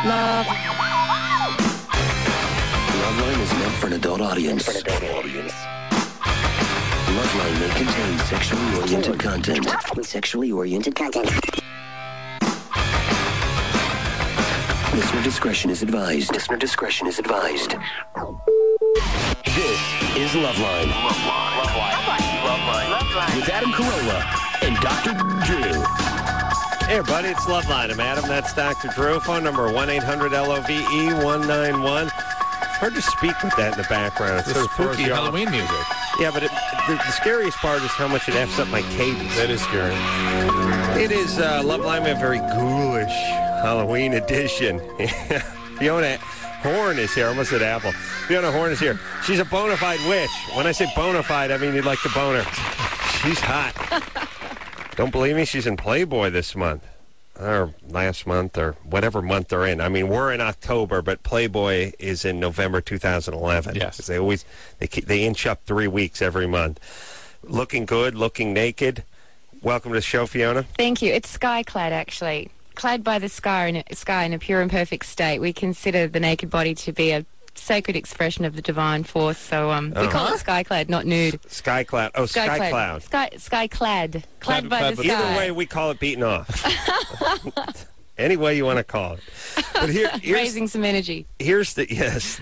Love. Loveline is meant for an adult audience. Loveline may contain sexually oriented content. Listener discretion is advised. This is Loveline. With Adam Carolla and Dr. Drew. Hey, everybody, it's Loveline. I'm Adam. That's Dr. Drew. Phone number 1-800-LOVE-191. Hard to speak with that in the background. It's It's sort of spooky Halloween music. Yeah, but the scariest part is how much it F's up my cadence. That is scary. It is Loveline, a very ghoulish Halloween edition. Fiona Horne is here. I almost said Apple. Fiona Horne is here. She's a bona fide witch. When I say bona fide, I mean you'd like to bone her. She's hot. Don't believe me? She's in Playboy this month. Or last month, or whatever month they're in. I mean, we're in October, but Playboy is in November 2011. Yes. They always they inch up 3 weeks every month. Looking good, looking naked. Welcome to the show, Fiona. Thank you. It's sky-clad, actually. Clad by the sky in a pure and perfect state. We consider the naked body to be a sacred expression of the divine force, so we call it sky-clad, not nude. Sky-clad. Oh, sky-cloud. Sky-clad. Clad by the sky. Either way, we call it beating off. Any way you want to call it. But here's raising some energy. Yes,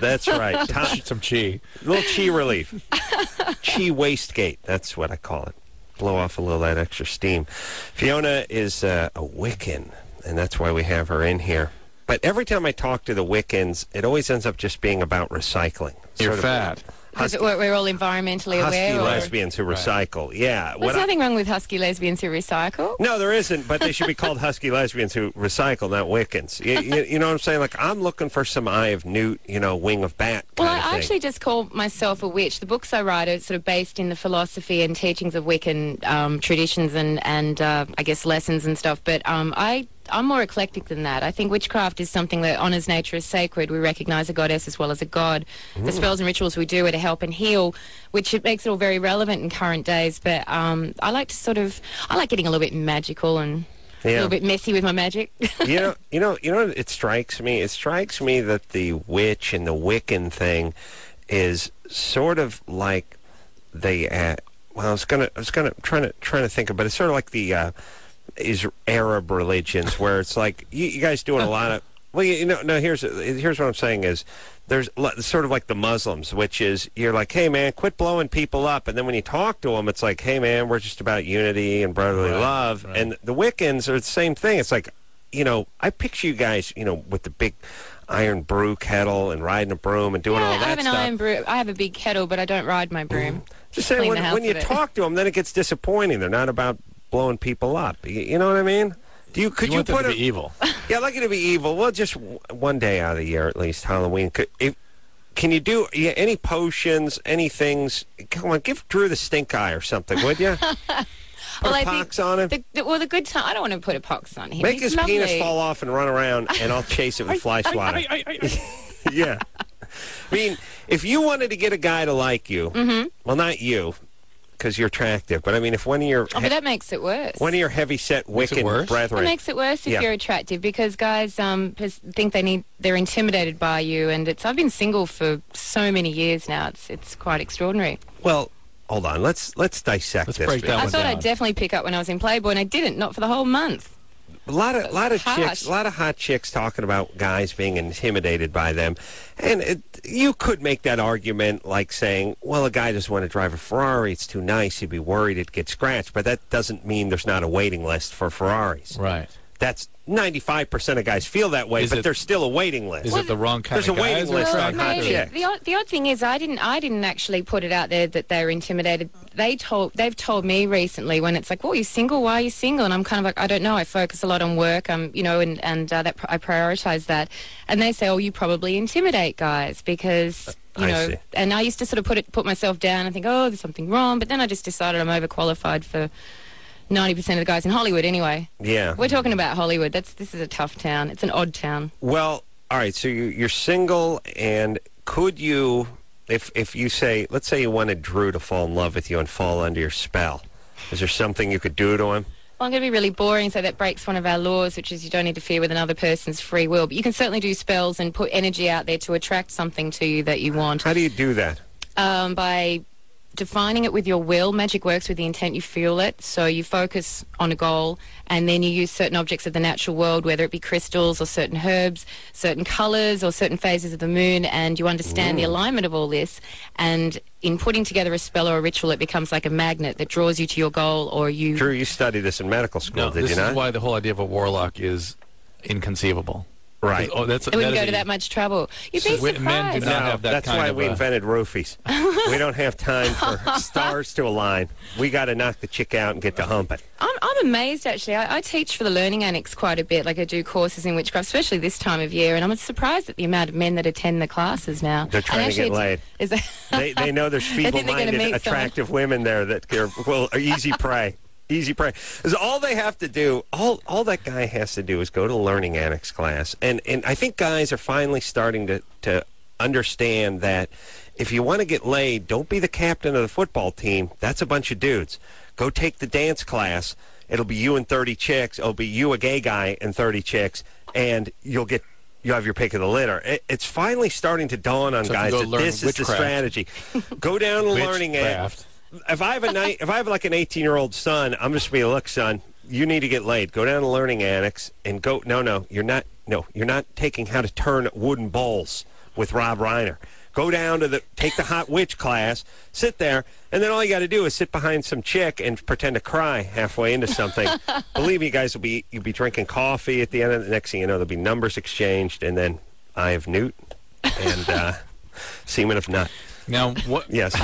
that's right. Some chi. A little chi relief. Chi wastegate. That's what I call it. Blow off a little of that extra steam. Fiona is a Wiccan, and that's why we have her in here. But every time I talk to the Wiccans, it always ends up just being about recycling. You're fat. We're all environmentally aware. Husky lesbians who recycle. Yeah. There's nothing wrong with husky lesbians who recycle. No, there isn't, but they should be called husky lesbians who recycle, not Wiccans. You know what I'm saying? Like, I'm looking for some Eye of Newt, wing of bat kind of thing. I actually just call myself a witch. The books I write are sort of based in the philosophy and teachings of Wiccan traditions and I guess lessons and stuff, but I'm more eclectic than that. I think witchcraft is something that honours nature as sacred. We recognise a goddess as well as a god. The spells and rituals we do are to help and heal, which it makes it all very relevant in current days. But I like getting a little bit magical and a little bit messy with my magic. You know, it strikes me. It strikes me that the witch and the Wiccan thing is sort of like trying to think of, but it's sort of like the is Arab religions, where it's like you guys doing a lot of here's what I'm saying is there's sort of like the Muslims, which is you're like, hey man, quit blowing people up, and then when you talk to them, it's like, hey man, we're just about unity and brotherly love. Right. And the Wiccans are the same thing. It's like, I picture you guys, with the big iron brew kettle and riding a broom and doing all that stuff. I have an iron brew. I have a big kettle, but I don't ride my broom. Just saying, when you talk to them, then it gets disappointing. They're not about blowing people up. You know what I mean? Could you want them put to be evil? Yeah, I'd like it to be evil. Well, just one day out of the year, at least, Halloween. Can you do any potions, any things? Come on, give Drew the stink eye or something, would you? Put a pox on him. The good time. I don't want to put a pox on him. Make his penis fall off and run around, and I'll chase it with fly swatter. Yeah. I mean, if you wanted to get a guy to like you, well, not you, because you're attractive, but I mean, if one of your... but that makes it worse. One of your heavy-set Wiccan brethren... It makes it worse if you're attractive, because guys think they're intimidated by you, and I've been single for so many years now. It's quite extraordinary. Well, hold on. Let's dissect this. Break that I thought I'd definitely pick up when I was in Playboy, and I didn't. Not for the whole month. A lot of hot chicks talking about guys being intimidated by them, and you could make that argument like saying, well, a guy doesn't want to drive a Ferrari, it's too nice, he'd be worried it'd get scratched, but that doesn't mean there's not a waiting list for Ferraris. Right. That's 95% of guys feel that way, but there's still a waiting list. Is it the wrong kind of guys? There's a waiting list on hot chicks. The odd thing is, I didn't actually put it out there that they were intimidated. They've told me recently when it's like, "Oh, you're single? Why are you single?" And I'm kind of like, I don't know. I focus a lot on work. And that I prioritize that. And they say, "Oh, you probably intimidate guys because." And I used to sort of put myself down and think, oh, there's something wrong. But then I just decided I'm overqualified for 90% of the guys in Hollywood anyway. Yeah. We're talking about Hollywood. This is a tough town. It's an odd town. Well, all right, so you're single, and could you, if you say, let's say you wanted Drew to fall in love with you and fall under your spell, is there something you could do to him? Well, I'm going to be really boring, so that breaks one of our laws, which is you don't interfere with another person's free will. But you can certainly do spells and put energy out there to attract something to you that you want. How do you do that? By defining it with your will. Magic works with the intent you feel it. So you focus on a goal, and then you use certain objects of the natural world, whether it be crystals or certain herbs, certain colours or certain phases of the moon, and you understand the alignment of all this. And in putting together a spell or a ritual, it becomes like a magnet that draws you to your goal, or you... Drew, you studied this in medical school, did you not? This is why the whole idea of a warlock is inconceivable. Right. Oh, it wouldn't go to that much trouble. You'd be surprised. Men do not have that that's kind why of we invented roofies. We don't have time for stars to align. We got to knock the chick out and get to humping. I'm amazed, actually. I teach for the Learning Annex quite a bit. Like, I do courses in witchcraft, especially this time of year, and I'm surprised at the amount of men that attend the classes now. They're trying to get laid. They know there's feeble-minded, attractive women there that are easy prey. Easy prey. Because all they have to do, all that guy has to do is go to Learning Annex class. And I think guys are finally starting to understand that if you want to get laid, don't be the captain of the football team. That's a bunch of dudes. Go take the dance class. It'll be you and 30 chicks. It'll be you, a gay guy, and 30 chicks. And you'll have your pick of the litter. It's finally starting to dawn on guys that this is the strategy. Go down to Learning Annex. If I have like an 18-year-old son, I'm just going to be, look, son, you need to get laid. Go down to Learning Annex and go. No, you're not taking how to turn wooden bowls with Rob Reiner. Go down to take the hot witch class, sit there, and then all you got to do is sit behind some chick and pretend to cry halfway into something. Believe me, guys, you'll be drinking coffee at the end of the next thing you know, there'll be numbers exchanged, and then eye of newt and semen of nut. Now, what? Yes.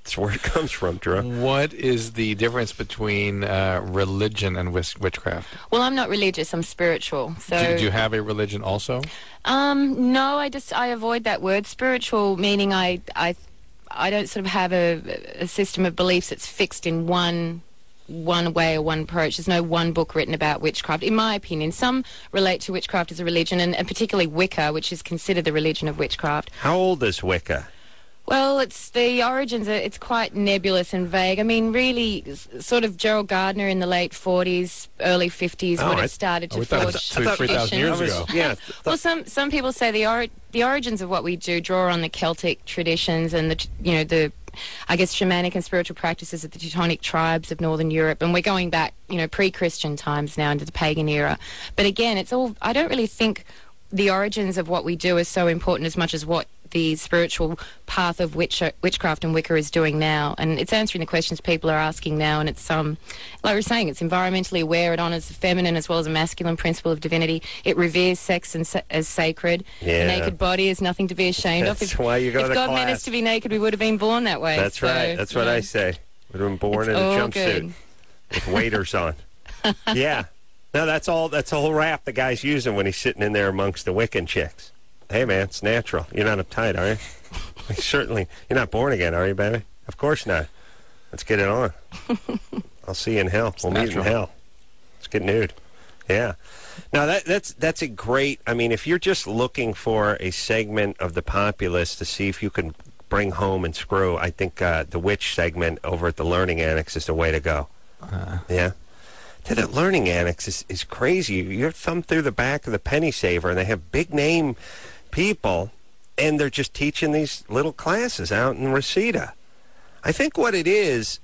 That's where it comes from, Drew. What is the difference between religion and witchcraft? Well, I'm not religious. I'm spiritual. So do you have a religion also? No, I avoid that word. Spiritual meaning I don't sort of have a system of beliefs that's fixed in one way or one approach. There's no one book written about witchcraft, in my opinion. Some relate to witchcraft as a religion, and particularly Wicca, which is considered the religion of witchcraft. How old is Wicca? Well, it's the origins. It's quite nebulous and vague. I mean, really, sort of Gerald Gardner in the late 40s, early 50s, when it started to forge 3,000 years ago. Yeah. Well, some people say the origins of what we do draw on the Celtic traditions and the I guess shamanic and spiritual practices of the Teutonic tribes of Northern Europe, and we're going back, pre-Christian times now into the pagan era. But again, it's all. I don't really think the origins of what we do is so important as much as what the spiritual path of witchcraft and Wicca is doing now. And it's answering the questions people are asking now, and it's like we're saying, it's environmentally aware. It honours the feminine as well as a masculine principle of divinity. It reveres sex as sacred. Yeah. The naked body is nothing to be ashamed of. That's why you go to class. If God meant us to be naked, we would have been born that way. That's right. That's what I say. Would have been born in a jumpsuit with waders on. Yeah. No, that's the whole rap the guy's using when he's sitting in there amongst the Wiccan chicks. Hey, man, it's natural. You're not uptight, are you? Certainly. You're not born again, are you, baby? Of course not. Let's get it on. I'll see you in hell. We'll meet in hell. Let's get nude. Yeah. Now, that's a great... I mean, if you're just looking for a segment of the populace to see if you can bring home and screw, I think the witch segment over at the Learning Annex is the way to go. Yeah. The Learning Annex is crazy. You thumb through the back of the penny saver, and they have big-name people, and they're just teaching these little classes out in Reseda. I think what it is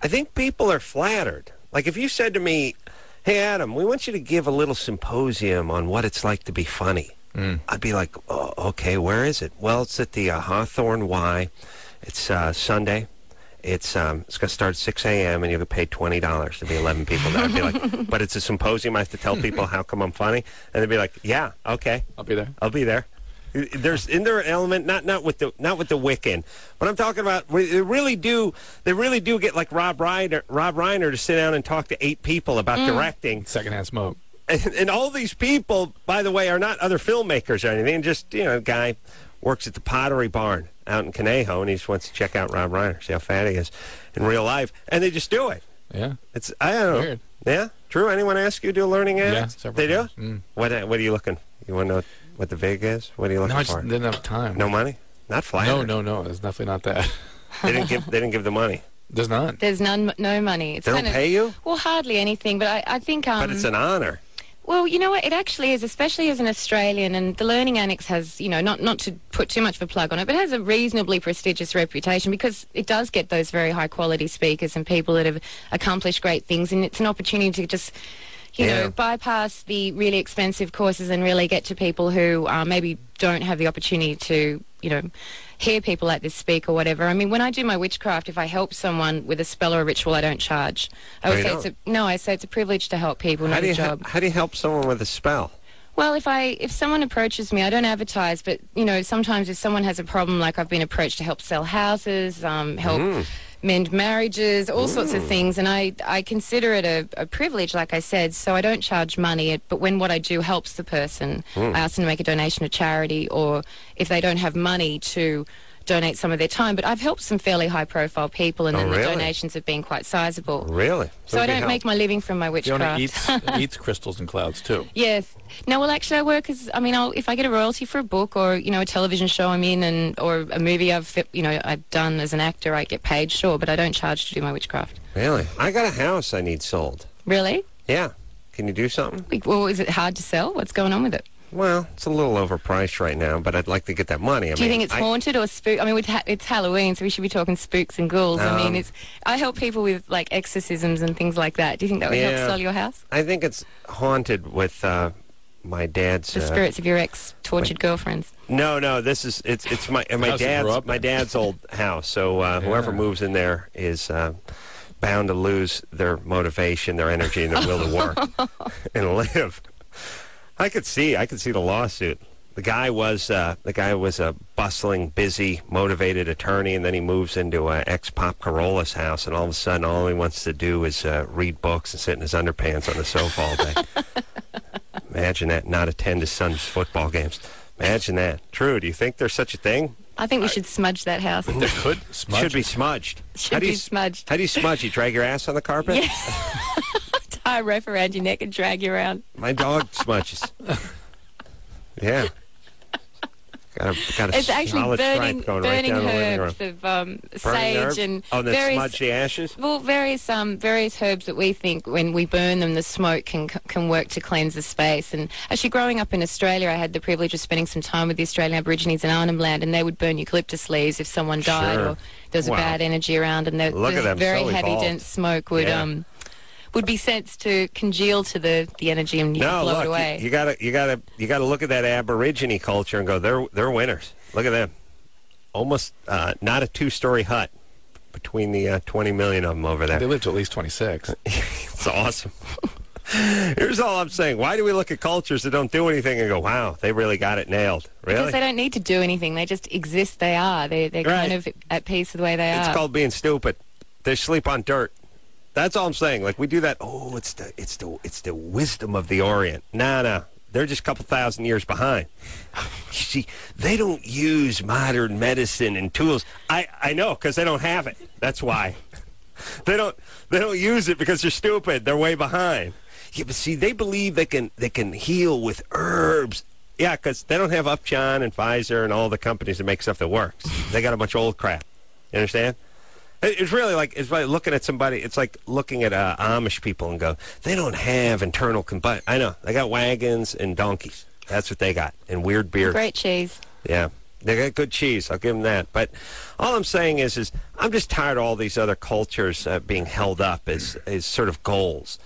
I think people are flattered. Like if you said to me, hey, Adam, we want you to give a little symposium on what it's like to be funny. I'd be like, oh, okay, where is it? Well, it's at the Hawthorne Y. It's Sunday. It's going to start at 6 a.m. and you'll get paid $20 to be 11 people there. I'd be like, but it's a symposium. I have to tell people how come I'm funny, and they'd be like, yeah, okay, I'll be there. I'll be there. Isn't there an element not with the Wiccan, but I'm talking about they really do get like Rob Reiner to sit down and talk to 8 people about directing. Secondhand smoke. And all these people, by the way, are not other filmmakers or anything. Just a guy works at the Pottery Barn out in Conejo, and he just wants to check out Rob Reiner, see how fat he is in real life, and they just do it. Yeah, I don't know. Weird. Yeah, Drew. Anyone ask you to do a Learning Annex? Yeah, they do. Mm. What are you looking? You want to know what the vig is? What are you looking for? No, I just didn't have time. No money? Not flying. No. It's definitely not that. They didn't give the money. There's none. There's no money. It's They don't pay you? Well, hardly anything, but I think... But it's an honor. Well, you know what? It actually is, especially as an Australian, and the Learning Annex has, you know, not to put too much of a plug on it, but it has a reasonably prestigious reputation because it does get those very high-quality speakers and people that have accomplished great things, and it's an opportunity to just... You know, bypass the really expensive courses and really get to people who maybe don't have the opportunity to, you know, hear people like this speak or whatever. I mean, when I do my witchcraft, if I help someone with a spell or a ritual, I don't charge. I say it's a privilege to help people, not a job. How do you help someone with a spell? Well, if someone approaches me, I don't advertise, but, you know, sometimes if someone has a problem, like I've been approached to help sell houses, help mend marriages, all sorts of things, and I consider it a privilege, like I said, so I don't charge money, but when what I do helps the person, I ask them to make a donation to charity, or if they don't have money, to donate some of their time. But I've helped some fairly high-profile people, and then the donations have been quite sizable. Really? So I don't make my living from my witchcraft. Fiona eats crystals and clouds, too. Yes. No, well, actually, I work as, I mean, if I get a royalty for a book or, you know, a television show I'm in, or a movie I've done as an actor, I get paid, sure, but I don't charge to do my witchcraft. Really? I got a house I need sold. Really? Yeah. Can you do something? Well, is it hard to sell? What's going on with it? Well, it's a little overpriced right now, but I'd like to get that money. Do you think it's haunted or spook? I mean, it's Halloween, so we should be talking spooks and ghouls. I mean, I help people with, like, exorcisms and things like that. Do you think that would help sell your house? I think it's haunted with my dad's... The spirits of your ex-tortured girlfriends. No, it's my dad's old house, so whoever moves in there is... bound to lose their motivation, their energy, and their will to work and live. I could see the lawsuit. The guy was a bustling, busy, motivated attorney, and then he moves into ex-pop Carolla's house, and all of a sudden, all he wants to do is read books and sit in his underpants on the sofa all day. Imagine that, not attend his son's football games. Imagine that. True, do you think there's such a thing? I think we should smudge that house. There could smudge. Should be smudged. Should be smudged. How do you smudge? You drag your ass on the carpet? Yeah. Tie a rope around your neck and drag you around. My dog smudges. Yeah. Got a it's actually solid stripe going right down the living room. Herbs of sage and then smudge the ashes? Well, various herbs that we think when we burn them, the smoke can work to cleanse the space. And actually, growing up in Australia, I had the privilege of spending some time with the Australian Aborigines in Arnhem Land, and they would burn eucalyptus leaves if someone died or there was a bad energy around, and the very heavy, dense smoke would be sensed to congeal to the energy and blow it away. You gotta look at that Aborigine culture and go, they're winners. Look at them. Almost not a two-story hut between the 20 million of them over there. They lived to at least 26. It's awesome. Here's all I'm saying. Why do we look at cultures that don't do anything and go, wow, they really got it nailed? Really? Because they don't need to do anything. They just exist. They are. They're kind of at peace with the way they are. It's called being stupid. They sleep on dirt. That's all I'm saying. Like, we do that. Oh, it's the wisdom of the Orient. No. They're just a couple thousand years behind. You see, they don't use modern medicine and tools. I know, because they don't have it. That's why. They don't use it because they're stupid. They're way behind. Yeah, but see, they believe they can heal with herbs. Yeah, because they don't have Upjohn and Pfizer and all the companies that make stuff that works. They got a bunch of old crap. You understand? It's really like looking at somebody. It's like looking at Amish people and go, they don't have internal combustion. I know, they got wagons and donkeys. That's what they got, and weird beards. Great cheese. Yeah, they got good cheese. I'll give them that. But all I'm saying is I'm just tired of all these other cultures being held up as sort of goals.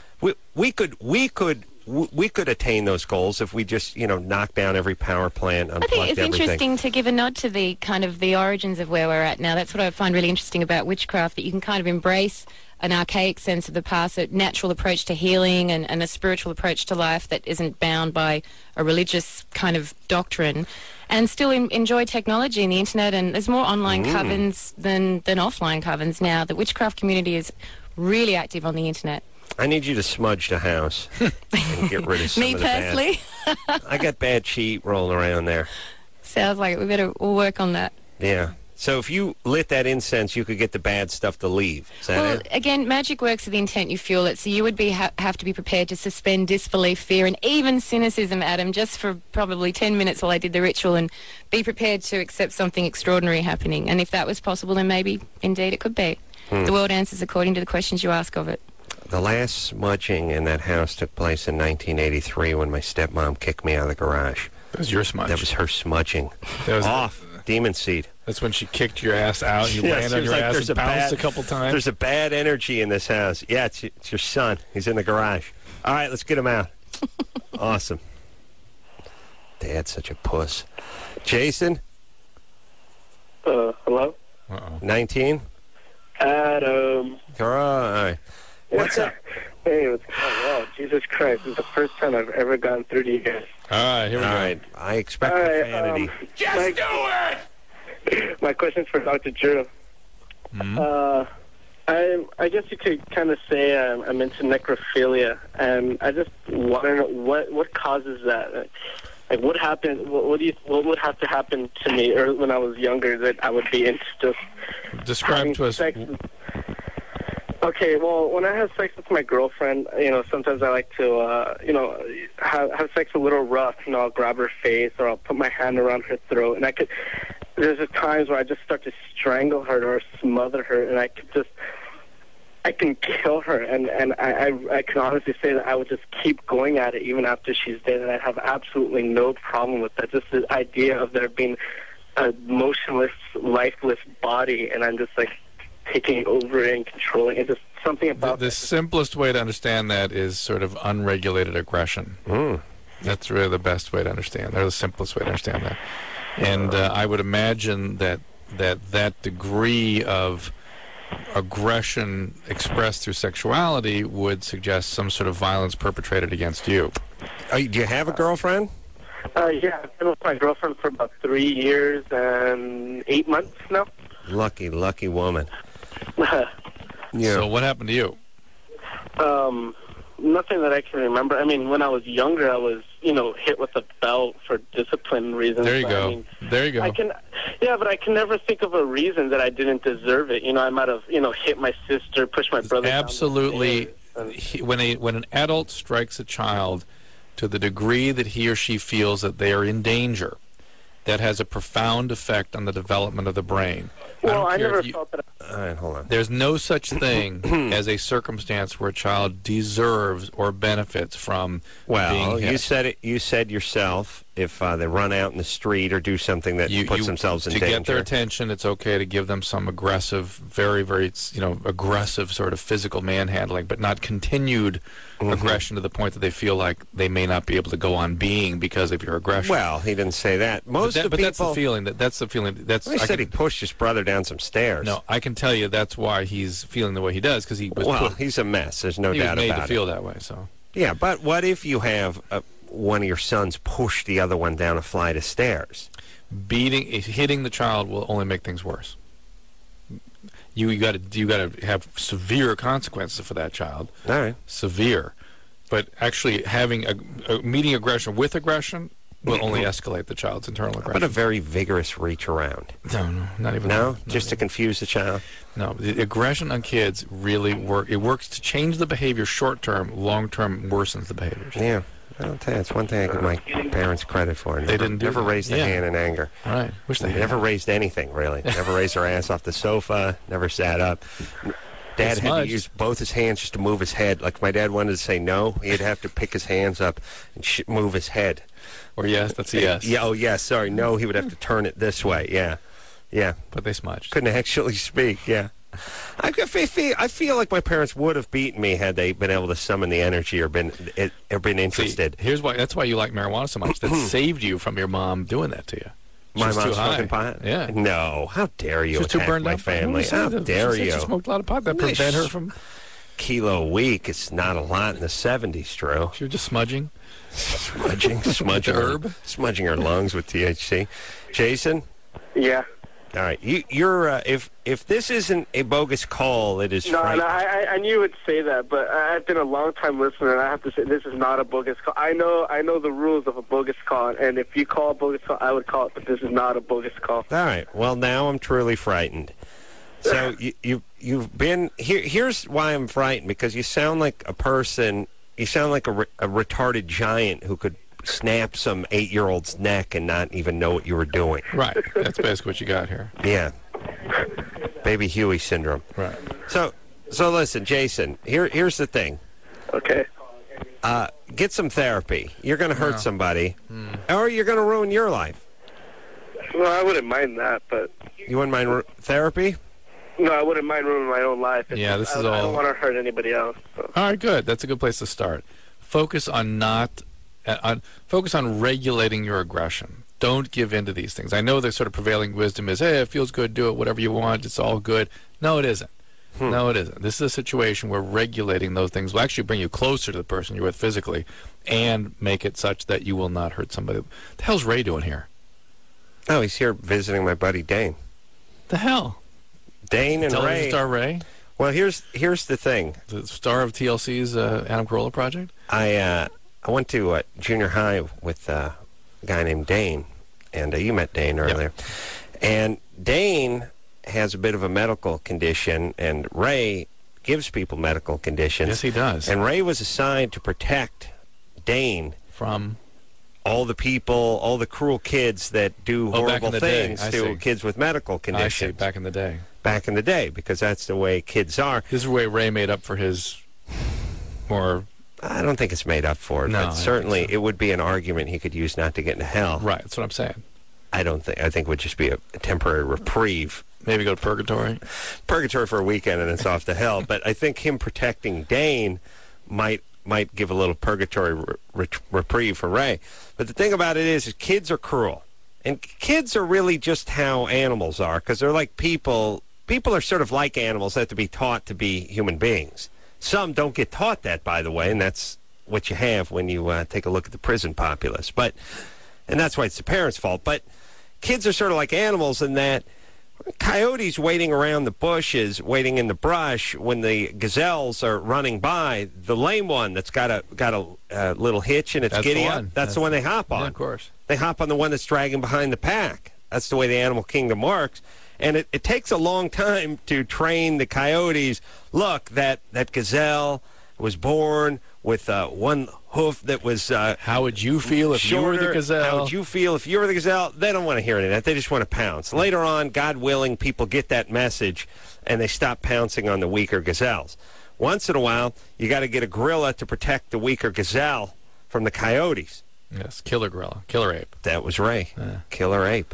We could attain those goals if we just, knock down every power plant, unplug everything. I think it's interesting to give a nod to the kind of the origins of where we're at now. That's what I find really interesting about witchcraft, that you can kind of embrace an archaic sense of the past, a natural approach to healing and a spiritual approach to life that isn't bound by a religious kind of doctrine, and still enjoy technology and the internet. And there's more online covens than offline covens now. The witchcraft community is really active on the internet. I need you to smudge the house and get rid of some Me of the personally? I got bad sheet rolling around there. Sounds like it. We'll work on that. Yeah. So if you lit that incense, you could get the bad stuff to leave. Is that it? Again, magic works with the intent you fuel it. So you would have to be prepared to suspend disbelief, fear, and even cynicism, Adam, just for probably 10 minutes while I did the ritual, and be prepared to accept something extraordinary happening. And if that was possible, then maybe, indeed, it could be. The world answers according to the questions you ask of it. The last smudging in that house took place in 1983 when my stepmom kicked me out of the garage. That was your smudge. That was her smudging. That was off. Demon seed. That's when she kicked your ass out. You Yes, landed on it was your like ass there's and a bounced bad- a couple times. There's a bad energy in this house. Yeah, it's your son. He's in the garage. All right, let's get him out. Awesome. Dad's such a puss. Jason, Hello? 19? Adam. Carolla, all right. What's up? Hey, what's going on? Wow, Jesus Christ. This is the first time I've ever gotten through to you guys. All right, here we All go. right, I expect All right, profanity. Just do it! My question's for Dr. Drew. I guess you could kind of say I'm into necrophilia, and I just want to know what causes that. Like, what happened? What would have to happen to me, or when I was younger, that I would be into just Describe having to us. sex? Okay, well, when I have sex with my girlfriend, sometimes I like to, have sex a little rough. I'll grab her face or I'll put my hand around her throat, and there's just times where I just start to strangle her or smother her, and I can kill her, and I can honestly say that I would just keep going at it even after she's dead, and I'd have absolutely no problem with that. Just the idea of there being a motionless, lifeless body, and I'm just like taking over it and controlling it. Just something about The simplest way to understand that is sort of unregulated aggression. That's really the best way to understand. They're the simplest way to understand that. And I would imagine that degree of aggression expressed through sexuality would suggest some sort of violence perpetrated against you. Do you have a girlfriend? Yeah, I've been with my girlfriend for about 3 years and 8 months now. Lucky woman. So what happened to you? Nothing that I can remember. I mean, when I was younger, I was, hit with a belt for discipline reasons. There you but, go. I mean, There you go. But I can never think of a reason that I didn't deserve it. I might have, hit my sister, pushed my brother Absolutely. down the stairs, When an adult strikes a child to the degree that he or she feels that they are in danger, that has a profound effect on the development of the brain. Well, I don't care never if you, felt that. All right, hold on. There's no such thing as a circumstance where a child deserves or benefits from being hit. You said it. You said yourself, if they run out in the street or do something that puts themselves in to danger. get their attention, it's okay to give them some aggressive, very, very, aggressive sort of physical manhandling, but not continued aggression to the point that they feel like they may not be able to go on being because of your aggression. Well, he didn't say that. Most of the but people. that's the feeling. That's the feeling. He said he pushed his brother down some stairs. No, I can tell you that's why he's feeling the way he does, because he was he's a mess. There's no he doubt was made about to it. feel that way. So Yeah, but what if you have one of your sons push the other one down a flight of stairs? hitting the child will only make things worse. You got to have severe consequences for that child. All right. Severe, but actually having meeting aggression with aggression will only escalate the child's internal aggression. But a very vigorous reach around. No, not even. No, that. just to confuse the child. No, the aggression on kids really It works to change the behavior short term. Long term worsens the behaviors. Yeah. I'll tell you, it's one thing I give my parents credit for. They didn't do never that. raised a hand in anger. Right. Wish they had. Never raised anything, really. Never raised their ass off the sofa. Never sat up. Dad had to use both his hands just to move his head. Like my dad wanted to say no, he'd have to pick his hands up and move his head. Or yes, that's a yes. Yeah. Oh, yes. Sorry. No, he would have to turn it this way. Yeah. Yeah. But they smudged. Couldn't actually speak. Yeah. I feel like my parents would have beaten me had they been able to summon the energy or been interested. See, that's why you like marijuana so much. That saved you from your mom doing that to you. My She's mom too high. smoking pot? Yeah. No. How dare you She's too attack burned my up. family? How dare you? She smoked a lot of pot. That prevent her from... Kilo a week. It's not a lot in the 70s, Drew. She was just smudging. Smudging herb. Smudging her lungs with THC. Jason? Yeah. All right, you're if this isn't a bogus call, it is. No, I knew you would say that, but I've been a long time listener, and I have to say this is not a bogus call. I know the rules of a bogus call, and if you call a bogus call, I would call it, but this is not a bogus call. All right. Well, now I'm truly frightened. So you've been here. Here's why I'm frightened, because you sound like a person. You sound like a retarded giant who could snap some 8-year-old's neck and not even know what you were doing. Right. That's basically what you got here. Yeah. Baby Huey syndrome. Right. So listen, Jason. Here's the thing. Okay. Get some therapy. You're going to hurt somebody, or you're going to ruin your life. Well, I wouldn't mind that, but... You wouldn't mind therapy? No, I wouldn't mind ruining my own life. Yeah, this is I all... don't want to hurt anybody else. So. All right, good. That's a good place to start. Focus on focus on regulating your aggression. Don't give in to these things. I know the sort of prevailing wisdom is, hey, it feels good, do it, whatever you want, it's all good. No, it isn't. No, it isn't. This is a situation where regulating those things will actually bring you closer to the person you're with physically and make it such that you will not hurt somebody. What the hell's Ray doing here? Oh, he's here visiting my buddy Dane. The hell? Dane and Television Ray. star Ray? Well, here's the thing. The star of TLC's Adam Carolla project? I went to junior high with a guy named Dane, and you met Dane earlier. Yep. And Dane has a bit of a medical condition, and Ray gives people medical conditions. Yes, he does. And Ray was assigned to protect Dane from all the people, all the cruel kids that do horrible things to kids with medical conditions. I see, back in the day. Back in the day, because that's the way kids are. This is the way Ray made up for his more... I don't think it's made up for it, no, but certainly it would be an argument he could use not to get into hell. Right, that's what I'm saying. I think it would just be a temporary reprieve. Maybe go to purgatory? Purgatory for a weekend and it's off to hell. But I think him protecting Dane might give a little purgatory reprieve for Ray. But the thing about it is kids are cruel. And kids are really just how animals are, because they're like people. People are sort of like animals. They have to be taught to be human beings. Some don't get taught that, by the way, and that's what you have when you take a look at the prison populace. And that's why it's the parents' fault. But kids are sort of like animals in that coyotes waiting around the bushes, waiting in the brush when the gazelles are running by. The lame one that's got a little hitch and it's giddy up. That's the one they hop on. Yeah, of course. They hop on the one that's dragging behind the pack. That's the way the animal kingdom works. And it takes a long time to train the coyotes. Look, that gazelle was born with one hoof that was how would you feel if you were the gazelle? How would you feel if you were the gazelle? They don't want to hear any of that. They just want to pounce. Later on, God willing, people get that message, and they stop pouncing on the weaker gazelles. Once in a while, you got to get a gorilla to protect the weaker gazelle from the coyotes. Yes, killer gorilla, killer ape. That was Ray. Killer ape.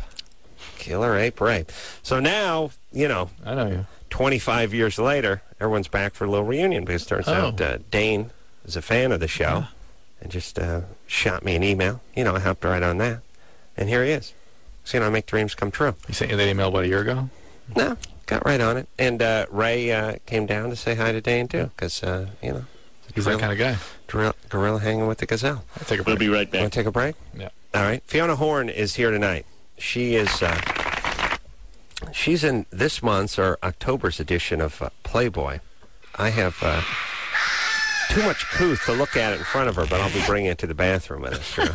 Killer ape Ray. So now, I know you. 25 years later, everyone's back for a little reunion because it turns out Dane is a fan of the show and just shot me an email. I helped right on that. And here he is. So, I make dreams come true. He sent you that email about a year ago? No, got right on it. And Ray came down to say hi to Dane, too, because, he's that kind of guy. Gorilla hanging with the gazelle. I'll take a break. We'll be right back. Want to take a break? Yeah. All right. Fiona Horne is here tonight. She is... she's in this month's or October's edition of Playboy. I have too much couth to look at it in front of her, but I'll be bringing it to the bathroom with us. True.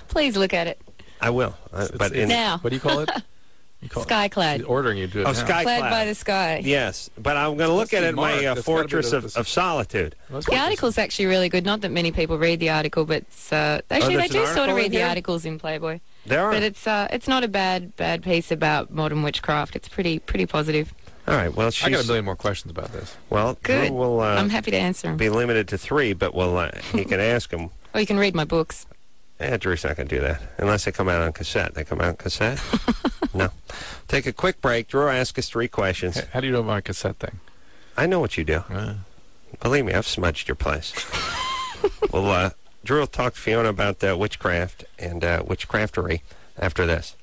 Please look at it. I will. Now. What do you call it? Skyclad. She's ordering you to do it now. Skyclad. Clad by the sky. Yes, but I'm going to look at it in my fortress of solitude. The article's actually really good. Not that many people read the article, but actually they do sort of read the articles in Playboy. There are. But it's not a bad piece about modern witchcraft. It's pretty positive. All right. Well, I got a million more questions about this. Well, good. Drew will, I'm happy to answer them. Be limited to 3, but he can ask them. Or you can read my books. Drew's not going to do that unless they come out on cassette. They come out on cassette? No. Take a quick break. Drew, ask us 3 questions. How do you know about my cassette thing? I know what you do. Believe me, I've smudged your place. Well, Drew will talk to Fiona about witchcraft and witchcraftery after this.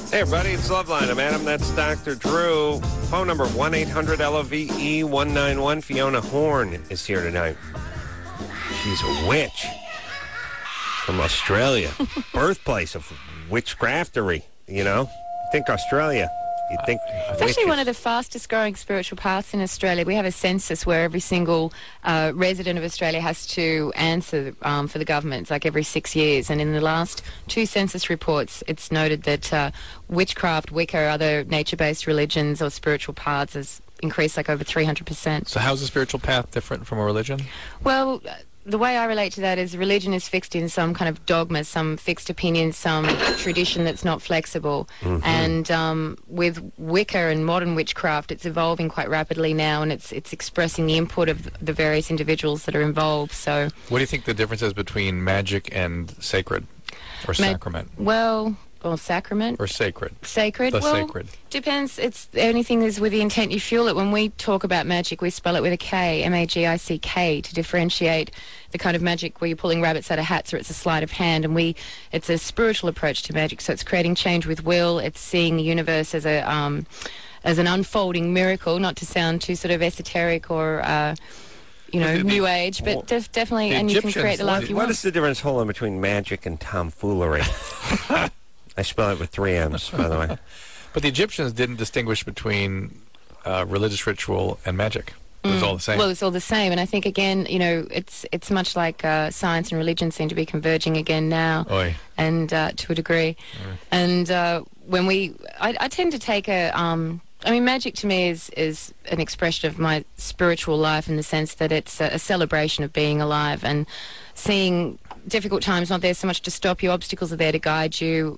Hey, everybody, it's Loveline. I'm Adam. That's Dr. Drew. Phone number 1-800-LOVE-191. Fiona Horne is here tonight. She's a witch from Australia. Birthplace of witchcraftery, Think Australia. You think it's actually one of the fastest growing spiritual paths in Australia. We have a census where every single resident of Australia has to answer for the government. It's like every 6 years. And in the last 2 census reports, it's noted that witchcraft, Wicca, other nature-based religions or spiritual paths has increased like over 300%. So how's a spiritual path different from a religion? Well, the way I relate to that is religion is fixed in some kind of dogma, some fixed opinion, some tradition that's not flexible. And with Wicca and modern witchcraft, it's evolving quite rapidly now, and it's expressing the input of the various individuals that are involved. So, what do you think the difference is between magic and sacred, or sacrament? Or sacrament. Or sacred. Sacred. The well, sacred. Depends. It's anything is with the intent you fuel it. When we talk about magic, we spell it with a K, M-A-G-I-C-K, to differentiate the kind of magic where you're pulling rabbits out of hats or it's a sleight of hand. And it's a spiritual approach to magic. So it's creating change with will. It's seeing the universe as an unfolding miracle, not to sound too sort of esoteric or new age, but definitely, and you can create the life you want. What is the difference, hold on, between magic and tomfoolery? I spell it with 3 M's, by the way. But the Egyptians didn't distinguish between religious ritual and magic. It was all the same. Well, it's all the same, and I think again, it's much like science and religion seem to be converging again now, and to a degree. And when I tend to take magic to me is an expression of my spiritual life in the sense that it's a celebration of being alive and seeing difficult times not there so much to stop you. Obstacles are there to guide you.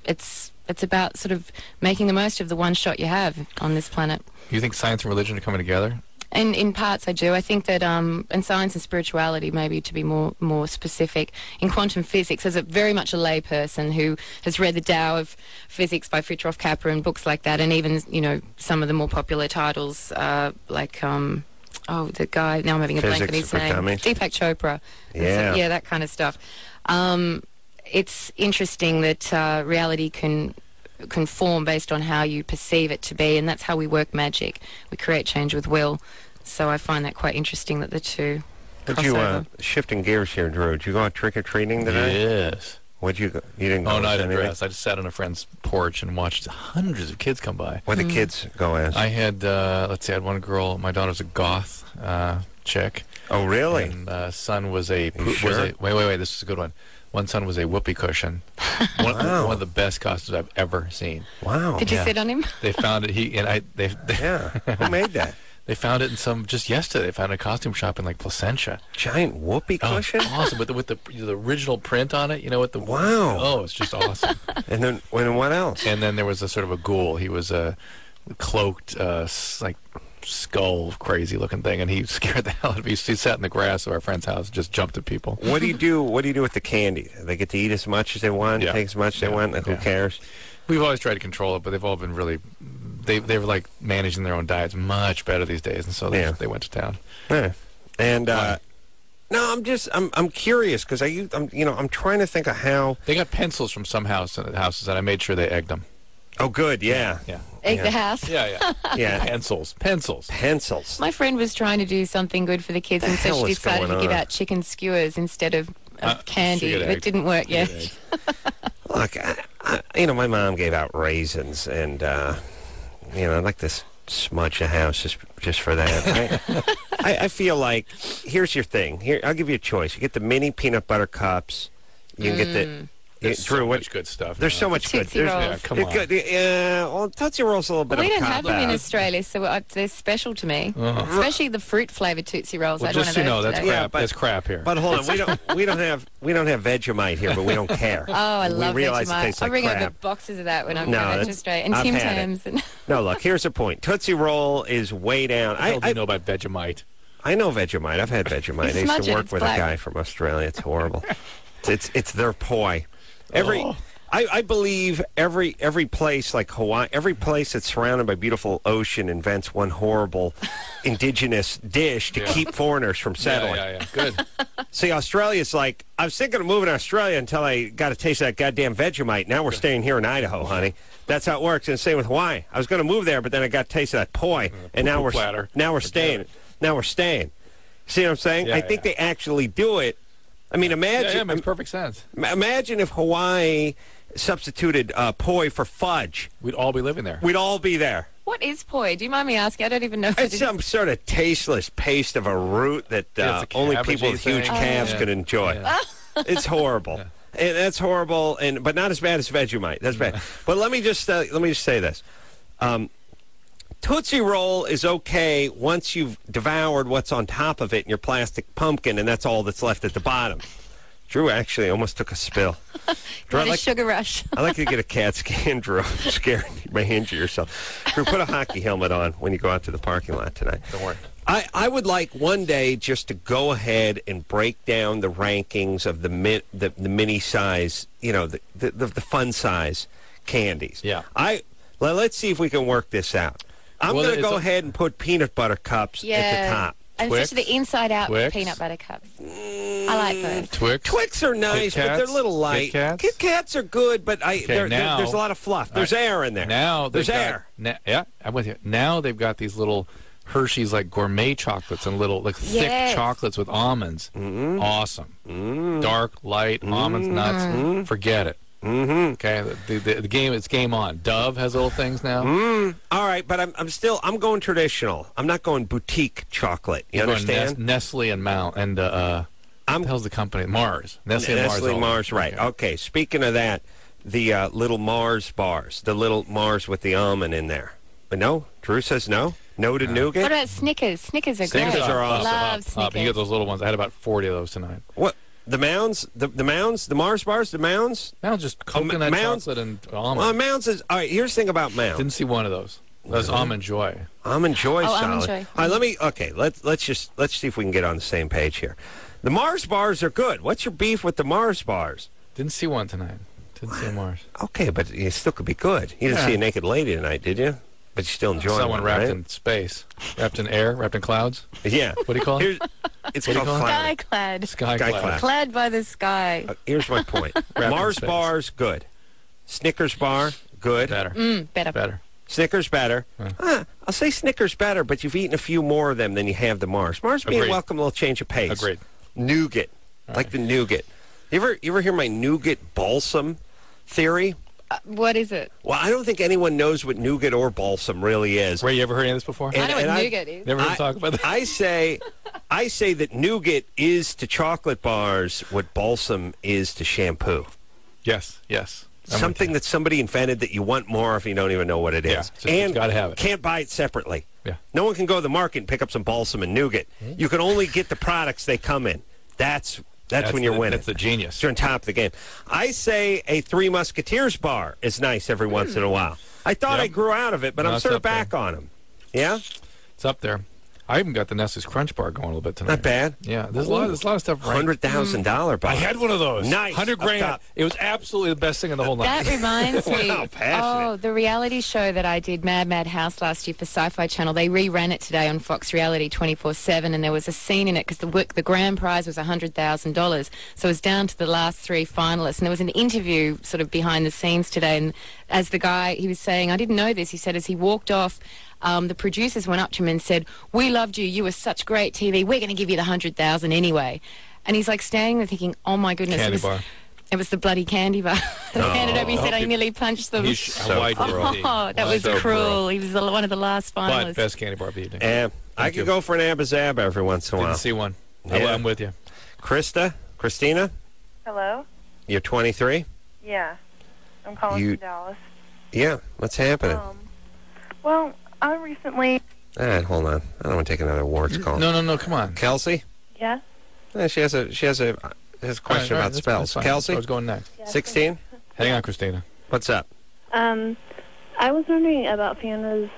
It's about sort of making the most of the one shot you have on this planet. You think science and religion are coming together? And in parts I do. I think that and science and spirituality, maybe to be more specific, in quantum physics, as very much a lay person who has read the Tao of Physics by Fritjof Capra and books like that, and even some of the more popular titles like the guy, now I'm having a blank on his name, Deepak Chopra. Yeah, that kind of stuff. It's interesting that reality can form based on how you perceive it to be, and that's how we work magic. We create change with will. So I find that quite interesting that the two cross over. Shifting gears here, Drew, did you go out trick-or-treating today? Yes. What'd you go? You didn't go? Oh, no, I didn't dress. I just sat on a friend's porch and watched hundreds of kids come by. What'd the kids go as? I had, I had one girl, my daughter's a goth chick. Oh, really? And son was a... Sure? Wait, this is a good one. One son was a whoopee cushion. One of the best costumes I've ever seen. Wow. Did you sit on him? They found it. Who made that? They found it in just yesterday. They found a costume shop in Placentia. Giant whoopee cushion? Awesome. With the original print on it, Wow. Oh, it's just awesome. And then what else? And then there was a sort of a ghoul. He was a cloaked, skull crazy looking thing, and he scared the hell out of me. He sat in the grass of our friend's house and just jumped at people. What do you do with the candy? They get to eat as much as they want, take as much as they want, who cares? We've always tried to control it, but they've all been really they were like managing their own diets much better these days, and so they went to town. Yeah. And no, I'm curious because I'm trying to think of how they got pencils from some houses, and I made sure they egged them. Oh, good, yeah. Egg the house. Yeah. Pencils. My friend was trying to do something good for the kids, and so she decided to give out chicken skewers instead of candy. It didn't work yet. Look, my mom gave out raisins, and I'd like to smudge the house just for that. I feel like, here's your thing. Here, I'll give you a choice. You get the mini peanut butter cups. You can get the... There's so much good stuff. There's so much good. Tootsie Rolls. Yeah, come on. Good. Well, Tootsie Rolls a little bit of a We don't cop have them in out. Australia, so they're special to me. Especially the fruit-flavored Tootsie Rolls. Well, I had one just of those that's today. crap. That's crap here. But hold on, we don't have Vegemite here, but we don't care. Oh, I love realize it Vegemite. tastes like I bring crap. over boxes of that when I'm No, going to Australia. And I've Tim had Tams. And No, look, here's the point. Tootsie Roll is way down. What do you know about Vegemite? I know Vegemite. I've had Vegemite. I used smudge to it, work it's with black. a guy from Australia. It's horrible. It's their poi. I believe every place like Hawaii, every place that's surrounded by beautiful ocean invents one horrible indigenous dish to keep foreigners from settling. Yeah. Good. See, Australia's like, I was thinking of moving to Australia until I got a taste of that goddamn Vegemite. Now we're staying here in Idaho, honey. That's how it works. And same with Hawaii. I was going to move there, but then I got a taste of that poi, and now we're staying. Now we're staying. See what I'm saying? I think they actually do it. I mean, imagine. Yeah, it makes perfect sense. Imagine if Hawaii substituted poi for fudge. We'd all be living there. We'd all be there. what is poi? Do you mind me asking? I don't even know what It's it some is. sort of tasteless paste of a root that it's a only cabbagey people with huge thing. calves could enjoy. Yeah. It's horrible. And that's horrible, but not as bad as Vegemite. That's bad. But let me just say this: Tootsie Roll is okay once you've devoured what's on top of it in your plastic pumpkin, and that's all that's left at the bottom. Drew actually almost took a spill. Drew, Had a sugar rush. I like to get a CAT scan, Drew. I'm scared you may injure yourself. Drew, put a hockey helmet on when you go out to the parking lot tonight. Don't worry. I would like one day just to go ahead and break down the rankings of the mini size, the fun size candies. Yeah. Let's see if we can work this out. I'm going to go ahead and put peanut butter cups at the top. And Twix? especially the inside out Twix? peanut butter cups. I like those. Twix are nice, but they're a little light. Kit Kats are good, but there's a lot of fluff. There's air in there. There's air. Yeah, I'm with you. Now they've got these little Hershey's like gourmet chocolates and little thick chocolates with almonds. Mm-hmm. Awesome. Dark, light, almonds, nuts. Forget it. Okay, the game. It's game on. Dove has little things now. All right, but I'm going traditional. I'm not going boutique chocolate. You understand? Nestle and Mount and what the hell's the company? Mars. Nestle and Mars. Right. Okay. Speaking of that, the little Mars bars, the little Mars with the almond in there. But no, Drew says no. No to nougat. What about Snickers? Snickers are great. Snickers are awesome. Love Snickers. You get those little ones. I had about 40 of those tonight. What? The Mounds? The Mounds? The Mars bars? The Mounds? Mounds just coconut chocolate and almond. Well, Mounds is... All right, here's the thing about Mounds. Didn't see one of those. That's Almond Joy. Almond Joy solid. Almond Joy. All right, let's see if we can get on the same page here. The Mars bars are good. What's your beef with the Mars bars? Didn't see one tonight. Didn't see a Mars. Okay, but you still could be good. You didn't see a naked lady tonight, did you? But you still enjoy someone wrapped right? in space, wrapped in air, wrapped in clouds. Yeah. What do you call it? It's called cloud. Skyclad. Skyclad. Clad by the sky. Here's my point. Mars bars, good. Snickers bar, good. Better. Better. Snickers better. I'll say Snickers better, but you've eaten a few more of them than you have the Mars. Mars being Agreed. welcome, a little change of pace. Agreed. Nougat. Like the nougat. You ever hear my nougat balsam theory? What is it? Well, I don't think anyone knows what nougat or balsam really is. Ray, you ever heard any of this before? I know what nougat is. Never heard us talk about that? I say that nougat is to chocolate bars what balsam is to shampoo. Yes. Something that somebody invented that you want more of, you don't even know what it is. Yeah, so you gotta have it. Can't buy it separately. Yeah. No one can go to the market and pick up some balsam and nougat. You can only get the products they come in. That's when you're winning. That's the genius. You're on top of the game. I say a Three Musketeers bar is nice every once in a while. I thought I grew out of it, but I'm sort of back on them. Yeah? It's up there. I even got the Nestle's Crunch Bar going a little bit tonight. Not bad. Yeah, there's a lot of stuff. Right? $100,000 bar. I had one of those. Nice. $100,000. It was absolutely the best thing in the whole night. That reminds me. Wow, passionate. The reality show that I did, Mad House, last year for Sci-Fi Channel. They reran it today on Fox Reality 24/7, and there was a scene in it because the grand prize was $100,000. So it was down to the last three finalists, and there was an interview sort of behind the scenes today. And as the guy, he was saying, I didn't know this. He said as he walked off. The producers went up to him and said, "We loved you. You were such great TV. We're going to give you the $100,000 anyway." And he's like standing there thinking, "Oh my goodness!" Candy bar. It was the bloody candy bar. They handed over. He said, "I nearly punched them." That was so cruel. He was one of the last finalists. But best candy bar of the evening. I could go for an Abba-Zab every once in a while. Didn't see one. Yeah. I'm with you. Christina? Hello? You're 23? Yeah. I'm calling from Dallas. Yeah. What's happening? Well, I recently... Hold on. I don't want to take another awards call. No, come on. Kelsey? Yes? She has a question about spells. Kelsey? I was going next. Yes, 16? Hang on, Christina. What's up? I was wondering about Fiona's,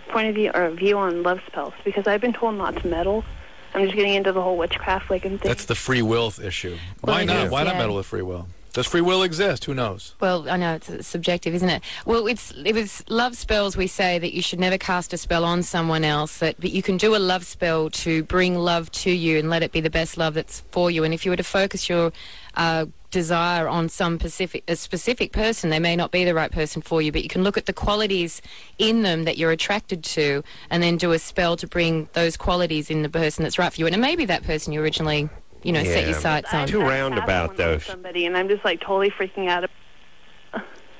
point of view or view on love spells, because I've been told not to meddle. I'm just getting into the whole witchcraft thing. That's the free will issue. Why not? Why not meddle with free will? Does free will exist? Who knows? Well, I know it's subjective, isn't it? Well, it was love spells. We say that you should never cast a spell on someone else. But you can do a love spell to bring love to you and let it be the best love that's for you. And if you were to focus your desire on a specific person, they may not be the right person for you. But you can look at the qualities in them that you're attracted to, and then do a spell to bring those qualities in the person that's right for you. And it may be that person you originally. Set your sights on. Too roundabout, those. Somebody, and I'm just totally freaking out.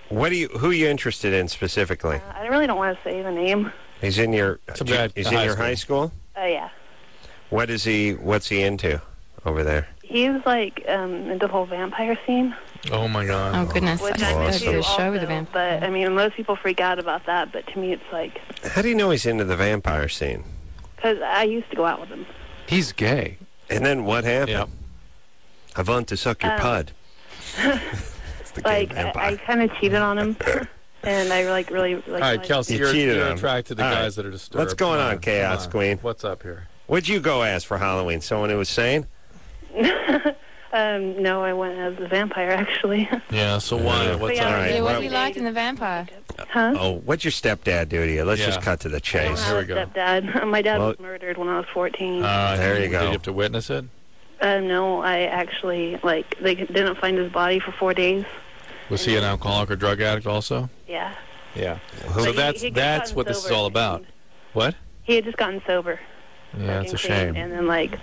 Who are you interested in specifically? I really don't want to say the name. He's in your high school? Yeah. What's he into over there? He's into the whole vampire scene. Oh my God. Oh goodness, which I I'm just into did a show with a also. vampire. But I mean, most people freak out about that. But to me, it's like How do you know he's into the vampire scene? because I used to go out with him. He's gay. And then what happened? Yep. I want to suck your pud. It's the gay Like I vampire. kind of cheated on him, and I really like. All right, Kelsey, You cheated you're on him. attracted to All right. guys that are disturbed. What's going Come on, Chaos come Queen? What's up here? What'd you go as for Halloween? Someone who was sane? No, I went as the vampire actually. Yeah, so why? What's yeah, up? all right. Yeah, what well- do you like in the vampire? Huh? Oh, what'd your stepdad do to you? Let's Yeah. just cut to the I chase. don't Here we have a go. stepdad. My dad Well- was murdered when I was 14. There you go. Did you have to witness it? No, I actually they didn't find his body for 4 days. Was he an alcoholic or drug addict also? Yeah. Yeah. Who- So But that's he had that's gotten what this is sober all about. and What? He had just gotten sober. Yeah, it's a fucking clean, shame. And then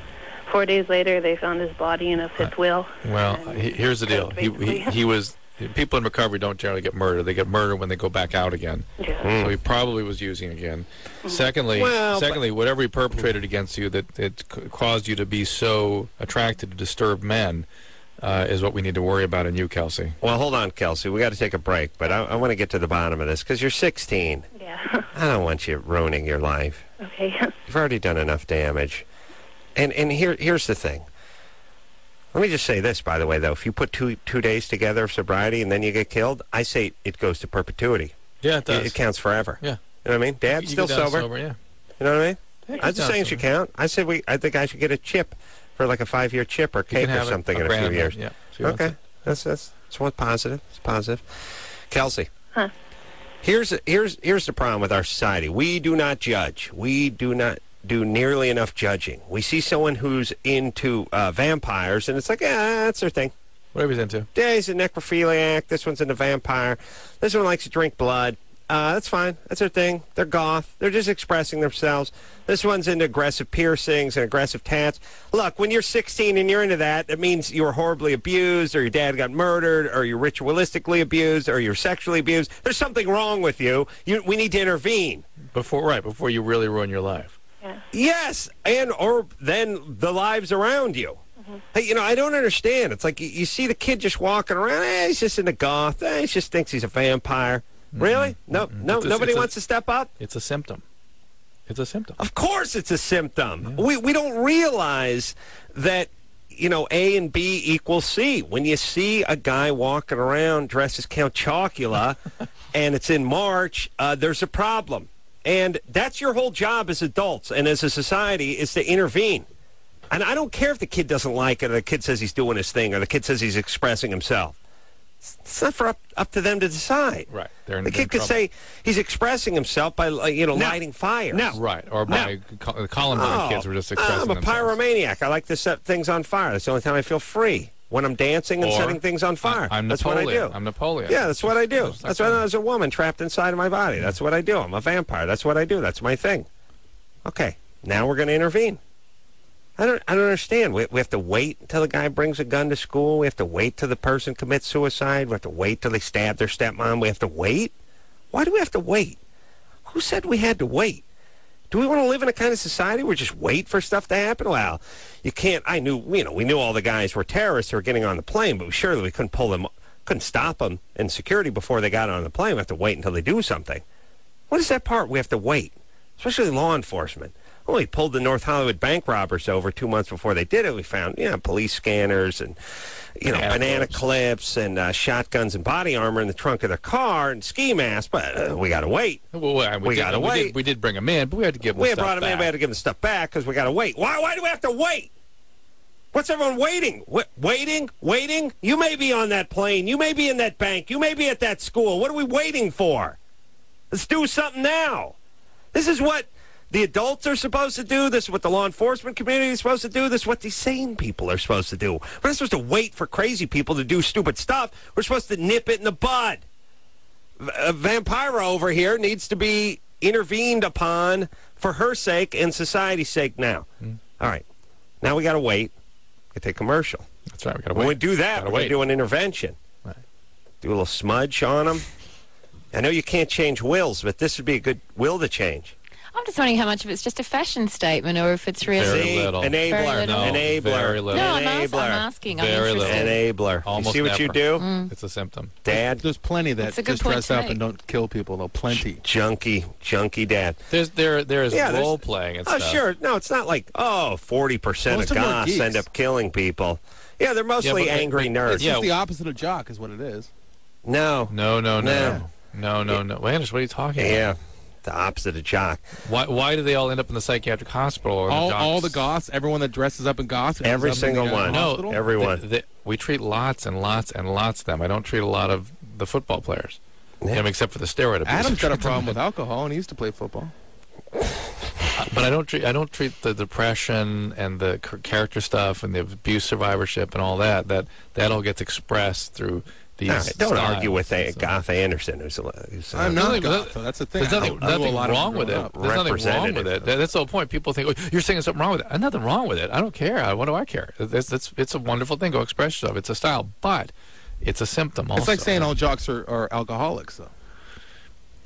4 days later, they found his body in a fifth wheel. Well, And here's the deal. basically- He was. People in recovery don't generally get murdered. They get murdered when they go back out again. Yeah. So he probably was using again. Mm-hmm. Secondly, Well, whatever he perpetrated against you that caused you to be so attracted to disturbed men is what we need to worry about in you, Kelsey. Well, hold on, Kelsey. We got to take a break, but I want to get to the bottom of this because you're 16. Yeah. I don't want you ruining your life. Okay. You've already done enough damage. And here's the thing. Let me just say this, by the way, though. If you put two days together of sobriety and then you get killed, I say it goes to perpetuity. Yeah, it does. It counts forever. Yeah. You know what I mean? Dad's You still go down sober. Yeah. You know what I mean? Yeah, I'm just down saying it should sober. count. I think I should get a chip for like a 5-year chip or You can cake or have it, something in a few grand years. amount, Yeah. So you want Okay. That's one positive. It's positive. Kelsey. Huh. Here's the problem with our society. We do not judge. We do not do nearly enough judging. We see someone who's into vampires, and it's like, that's their thing. Whatever he's into. Yeah, he's a necrophiliac. This one's into vampire. This one likes to drink blood. That's fine. That's their thing. They're goth. They're just expressing themselves. This one's into aggressive piercings and aggressive tats. Look, when you're 16 and you're into that, that means you were horribly abused, or your dad got murdered, or you're ritualistically abused, or you're sexually abused. There's something wrong with you. We need to intervene. Before you really ruin your life. Yeah. Yes, or then the lives around you. Hey, I don't understand. It's like you see the kid just walking around. He's just into goth. He just thinks he's a vampire. Really? No, nobody wants to step up? It's a symptom. It's a symptom. Of course it's a symptom. Yeah. We don't realize that, A and B equals C. When you see a guy walking around dressed as Count Chocula and it's in March, there's a problem. And that's your whole job as adults and as a society is to intervene. And I don't care if the kid doesn't like it or the kid says he's doing his thing or the kid says he's expressing himself. It's not for up to them to decide. Right. The kid could say he's expressing himself by, lighting fires. No. Right. Or by Columbine kids were just expressing I'm a pyromaniac. I like to set things on fire. That's the only time I feel free. When I'm dancing and setting things on fire. I'm that's Napoleon. what I do. I'm Napoleon. Yeah, that's what I do. That's what I was a woman trapped inside of my body. That's what I do. I'm a vampire. That's what I do. That's my thing. Okay, now we're going to intervene. I don't understand. We have to wait until the guy brings a gun to school. We have to wait till the person commits suicide. We have to wait till they stab their stepmom. We have to wait? Why do we have to wait? Who said we had to wait? Do we want to live in a kind of society where we just wait for stuff to happen? Well, you can't. We knew all the guys were terrorists who were getting on the plane, but surely we couldn't stop them in security before they got on the plane. We have to wait until they do something. What is that part? We have to wait, especially law enforcement. Well, we pulled the North Hollywood bank robbers over 2 months before they did it. We found, police scanners and, banana clips and shotguns and body armor in the trunk of their car and ski masks. But we got to wait. Well, we got to wait. We did bring them in, but we had to give them stuff back. We brought them in. We had to give them stuff back because we got to wait. Why do we have to wait? What's everyone waiting? Waiting? You may be on that plane. You may be in that bank. You may be at that school. What are we waiting for? Let's do something now. This is what the adults are supposed to do. This is what the law enforcement community is supposed to do. This is what these sane people are supposed to do. We're not supposed to wait for crazy people to do stupid stuff. We're supposed to nip it in the bud. Vampira over here needs to be intervened upon for her sake and society's sake now. All right. Now we got to wait. We take commercial. That's right. We got to wait. When we do that, we're going to do an intervention. Right. Do a little smudge on them. I know you can't change wills, but this would be a good will to change. I'm just wondering how much of it's just a fashion statement or if it's really... Very little. Enabler. Very little. No, Enabler. very little. No, Enabler. I'm asking. Very I'm little. interested. Enabler. Almost you see what you never. do? It's a symptom. Dad? There's plenty that It's a good just point dress to up make. and don't kill people, though. Plenty. Junky dad. There is Yeah, there's- role playing and Oh, stuff. sure. No, it's not like, 40% Most of of them are goths geeks. end up killing people. Yeah, they're mostly but- angry nerds. It's just the opposite of jock is what it is. No. No. No. Wait, what are you talking about? Yeah, the opposite of jock. Why do they all end up in the psychiatric hospital? Or All the goths, everyone that dresses up in goths. ends Every up in single the, one. hospital? No, Everyone. we treat lots and lots and lots of them. I don't treat a lot of the football players, except for the steroid abuse. Adam's got a problem with alcohol, and he used to play football. But I don't treat the depression and the character stuff and the abuse survivorship and all that. That all gets expressed through these. All right, don't styles. argue with So- Goth Anderson, who's I'm not Nothing- goth, so that's the thing. There's nothing, I know a nothing lot of wrong them with it. growing up. There's nothing wrong with it. Representative. That's the whole point. People think, you're saying something wrong with it. There's nothing wrong with it. I don't care. What do I care? It's a wonderful thing. Go express yourself. It's a style, but it's a symptom also. It's like saying all jocks are alcoholics, though.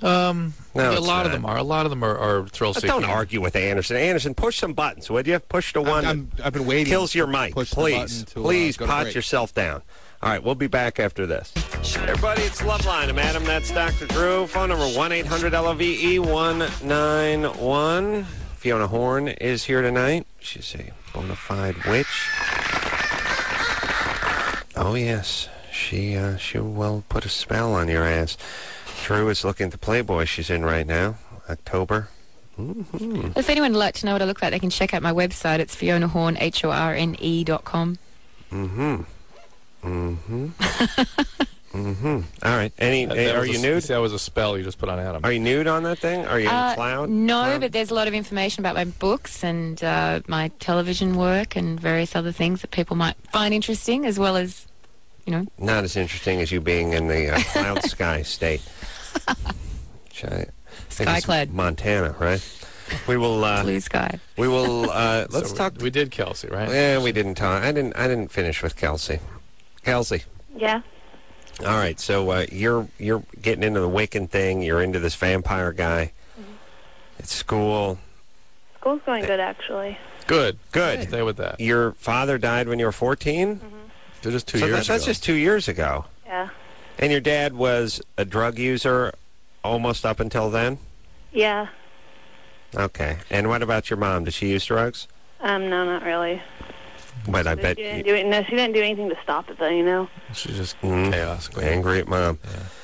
No, a it's lot of not. them are. A lot of them are thrill seeking. Don't argue with Anderson. Anderson, push some buttons, would you? Push the one I've been waiting. kills your to mic. push the Please, button to, please go to pot break. yourself down. All right, we'll be back after this. Everybody, it's Loveline. I'm Adam. That's Dr. Drew. Phone number 1-800-LOVE-191. Fiona Horne is here tonight. She's a bona fide witch. Oh, yes. She will put a spell on your ass. Drew is looking at the Playboy she's in right now, October. If anyone would like to know what I look like, they can check out my website. It's FionaHorne, HORNE.com. All right. Are you nude? That was a spell you just put on Adam. Are you nude on that thing? Are you in cloud? No, but there's a lot of information about my books and my television work and various other things that people might find interesting, as well as, Not as interesting as you being in the cloud sky state. Which I think is Skyclad. Montana, right? We will. blue sky. We will. Let's talk. We did Kelsey, right? Yeah, we didn't talk. I didn't finish with Kelsey. Kelsey. Yeah. All right. So you're getting into the Wiccan thing. You're into this vampire guy. At school. School's going good, actually. Good. Good. Stay with that. Your father died when you were 14. They're just 2 So years that's ago. just 2 years ago. Yeah. And your dad was a drug user almost up until then? Yeah. Okay. And what about your mom? Did she use drugs? No, not really. But I bet She didn't do it. No, she didn't do anything to stop it, though. She's just Mm. chaos. angry at mom.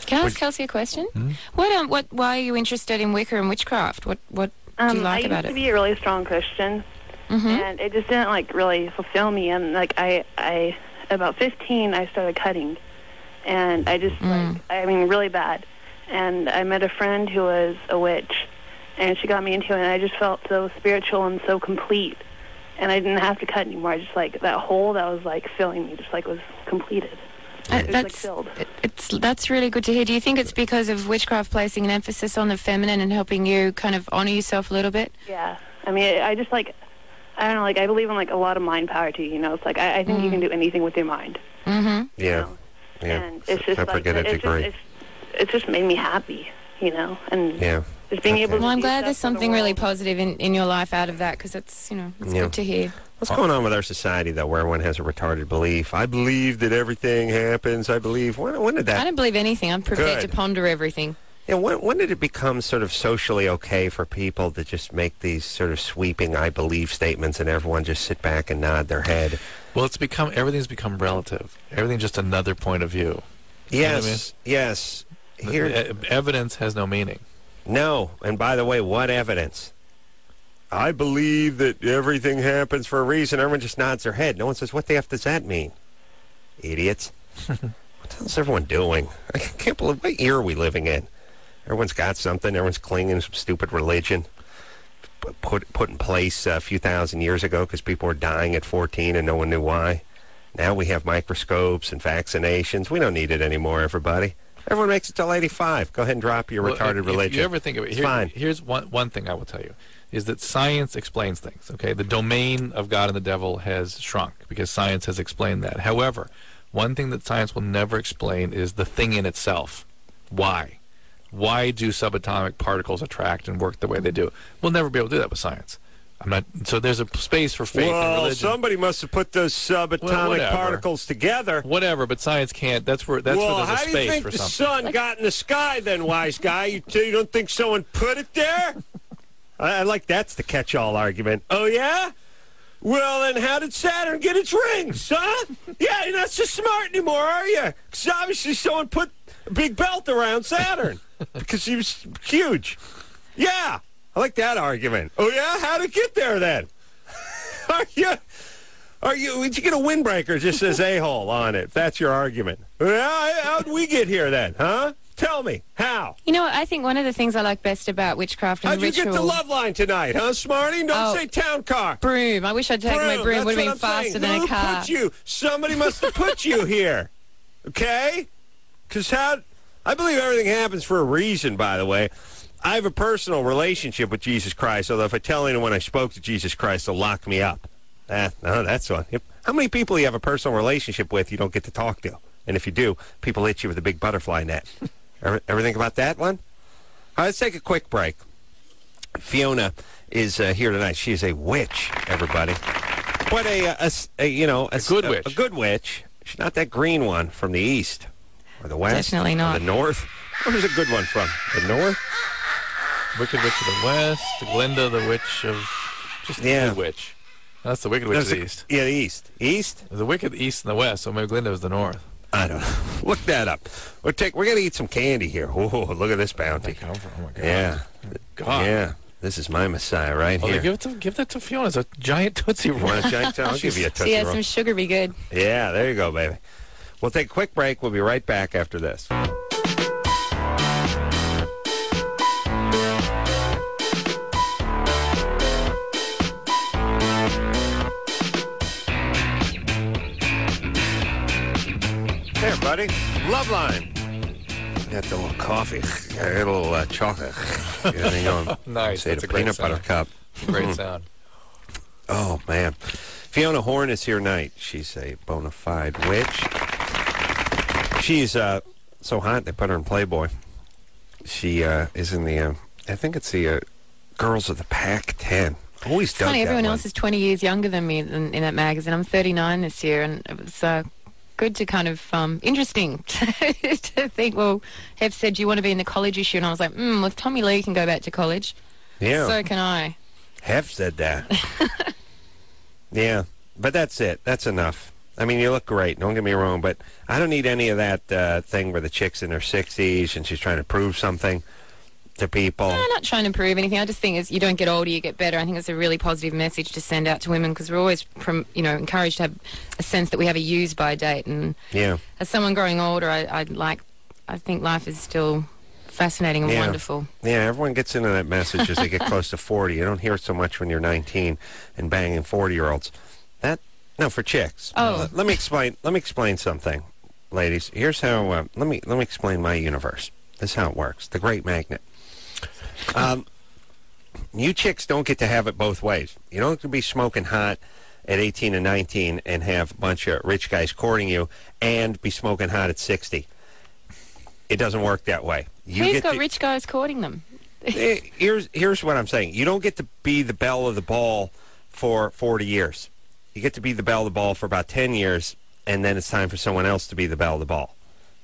Can I ask Kelsey a question? Why are you interested in Wicca and witchcraft? What do you like I about used to it? be a really strong Christian, and it just didn't really fulfill me. And I about 15, I started cutting, and I just really bad. And I met a friend who was a witch, and she got me into it. And I just felt so spiritual and so complete, and I didn't have to cut anymore. I just that hole that was filling me just was completed. It was filled. That's really good to hear. Do you think it's because of witchcraft placing an emphasis on the feminine and helping you kind of honor yourself a little bit? Yeah. I mean, I just I don't know, I believe in a lot of mind power too, It's I think you can do anything with your mind. Yeah. Yeah. And it's just I forget a degree. It's just made me happy, and Yeah. just being able to Well, I'm do glad stuff there's for the something really world. positive in your life out of that, because it's good to hear. What's going on with our society, though, where everyone has a retarded belief? I believe that everything happens. I believe. When did that? I don't believe anything. I'm prepared Good. to ponder everything. Yeah, when did it become sort of socially okay for people to just make these sort of sweeping "I believe" statements and everyone just sit back and nod their head? Well, everything's become relative. Everything's just another point of view. Yes, what I mean? yes. Here, Evidence has no meaning. no. And by the way, what evidence? I believe that everything happens for a reason. Everyone just nods their head. No one says, what the F does that mean? Idiots. What the hell's everyone doing? I can't believe what year are we living in? Everyone's got something. Everyone's clinging to some stupid religion put in place a few thousand years ago because people were dying at 14 and no one knew why. Now we have microscopes and vaccinations. We don't need it anymore, everybody. Everyone makes it till 85. Go ahead and drop your retarded religion. If you ever think of it, here's one thing I will tell you, is that science explains things, okay? The domain of God and the devil has shrunk because science has explained that. However, one thing that science will never explain is the thing in itself. Why? Why do subatomic particles attract and work the way they do? We'll never be able to do that with science. I'm not. So there's a space for faith and religion. Somebody must have put those subatomic particles together. Whatever, but science can't. That's where there's a space for something. How do you think the sun got in the sky then, wise guy? You don't think someone put it there? I like that's the catch-all argument. Oh, yeah? Well, then how did Saturn get its rings, huh? Yeah, you're not so smart anymore, are you? Because obviously someone put a big belt around Saturn because he was huge. Yeah, I like that argument. Oh, yeah? How'd it get there, then? Did you get a windbreaker just says a-hole on it, if that's your argument? Yeah, how'd we get here, then, huh? Tell me, how? You know what, I think one of the things I like best about witchcraft and How'd ritual... you get to Loveline tonight, huh, Smarty? Don't say town car. Broom. I wish I'd taken my broom. Would have been faster than a car. Who put you? Somebody must have put you here. Okay? Because I believe everything happens for a reason, by the way. I have a personal relationship with Jesus Christ, although if I tell anyone I spoke to Jesus Christ, they'll lock me up. No, that's one. How many people you have a personal relationship with you don't get to talk to? And if you do, people hit you with a big butterfly net. Ever think about that one? All right, let's take a quick break. Fiona is here tonight. She is a witch, everybody. But a good witch. A good witch. She's not that green one from the east or the west. Definitely not. Or the north. Where's a good one from? The north? Wicked Witch of the West. Glinda, the Witch of... Just the Good Witch. That's the Wicked Witch of the East. Yeah, the East. East? The Wicked East and the West, so maybe Glinda was the North. I don't know. Look that up. We're going to eat some candy here. Oh, look at this bounty. Oh, my God. Yeah. God. Yeah. This is my Messiah right here. Give that to Fiona. It's a giant Tootsie Roll. You want a giant I'll give you a Tootsie Roll. Yeah, some sugar be good. Yeah, there you go, baby. We'll take a quick break. We'll be right back after this. Hey, everybody. Loveline. Got the little coffee. Got a little chocolate. Everything going. Nice. Say That's the a great peanut butter sound. cup. Great sound. Oh, man. Fiona Horne is here tonight. She's a bona fide witch. She's so hot they put her in Playboy. She is in the, I think it's the Girls of the Pac-10. Always dug Funny, that everyone one. else is 20 years younger than me in that magazine. I'm 39 this year, and it was good to kind of, interesting to think, well, Hef said, do you want to be in the college issue? And I was like, well, if Tommy Lee can go back to college, so can I. Hef said that. Yeah, but that's it. That's enough. I mean, you look great, don't get me wrong, but I don't need any of that thing where the chick's in her 60s and she's trying to prove something to people. No, I'm not trying to prove anything. I just think as you don't get older, you get better. I think it's a really positive message to send out to women because we're always, encouraged to have a sense that we have a use-by date. And as someone growing older, I think life is still fascinating and wonderful. Yeah, everyone gets into that message as they get close to 40. You don't hear it so much when you're 19 and banging 40-year-olds. No, for chicks. Oh. Let me explain something, ladies. Here's how. Let me explain my universe. This is how it works. The Great Magnet. You chicks don't get to have it both ways. You don't get to be smoking hot at 18 and 19 and have a bunch of rich guys courting you and be smoking hot at 60. It doesn't work that way. Who's got rich guys courting them? Here's what I'm saying. You don't get to be the belle of the ball for 40 years. You get to be the belle of the ball for about 10 years, and then it's time for someone else to be the belle of the ball.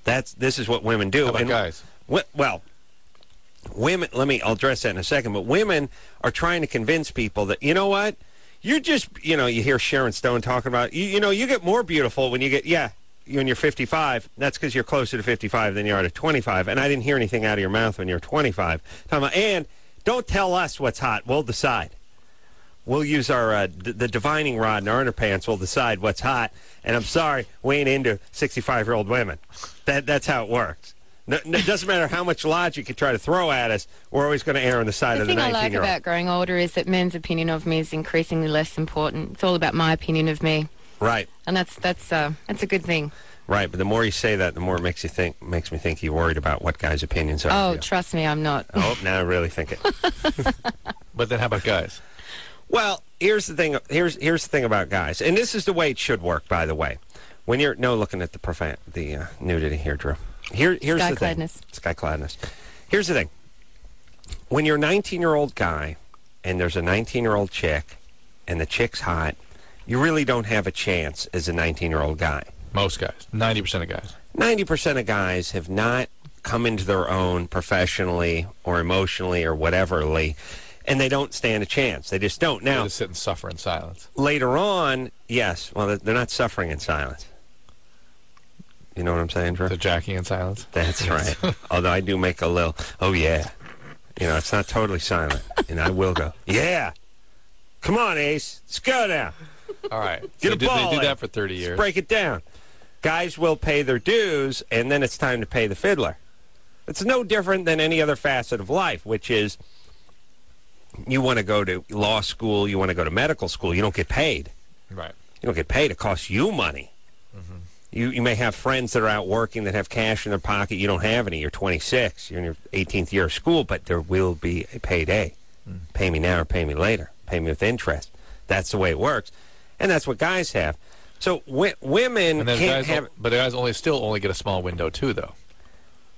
This is what women do. How about guys? Well, women, I'll address that in a second, but women are trying to convince people that, you know what, you're just, you hear Sharon Stone talking about, you get more beautiful when you get, when you're 55. That's because you're closer to 55 than you are to 25, and I didn't hear anything out of your mouth when you're 25. And don't tell us what's hot. We'll decide. We'll use our the divining rod in our underpants. We'll decide what's hot. And I'm sorry, we ain't into 65-year-old women. That's how it works. It doesn't matter how much logic you try to throw at us. We're always going to err on the side of the 19-year-old. The thing I like about growing older is that men's opinion of me is increasingly less important. It's all about my opinion of me. Right. And that's a good thing. Right, but the more you say that, the more it makes me think you're worried about what guys' opinions are. Oh, trust me, I'm not. Oh, now I really think it. But then how about guys? Well, here's the thing. Here's the thing about guys, and this is the way it should work. By the way, when you're looking at the nudity here, Drew. Here's the thing. Skycladness. Skycladness. Here's the thing. When you're a 19-year-old guy and there's a 19-year-old chick and the chick's hot, you really don't have a chance as a 19-year-old guy. Most guys. 90% of guys. 90% of guys have not come into their own professionally or emotionally or whateverly, and they don't stand a chance. They just don't. Now, They just sit and suffer in silence. later on, yes, well, they're not suffering in silence. You know what I'm saying, Drew? So jacking in silence. That's right. Although I do make a little, oh, yeah. You know, it's not totally silent. And I will go, yeah. Come on, Ace. Let's go now. All right. Get So a ball they do in. that for 30 years. Let's break it down. Guys will pay their dues, and then it's time to pay the fiddler. It's no different than any other facet of life, which is you want to go to law school, you want to go to medical school, you don't get paid. Right. You don't get paid. It costs you money. You may have friends that are out working that have cash in their pocket. You don't have any. You're 26. You're in your 18th year of school, but there will be a payday. Pay me now or pay me later. Pay me with interest. That's the way it works. And that's what guys have. So women And then can't guys, have... but the guys still only get a small window too, though.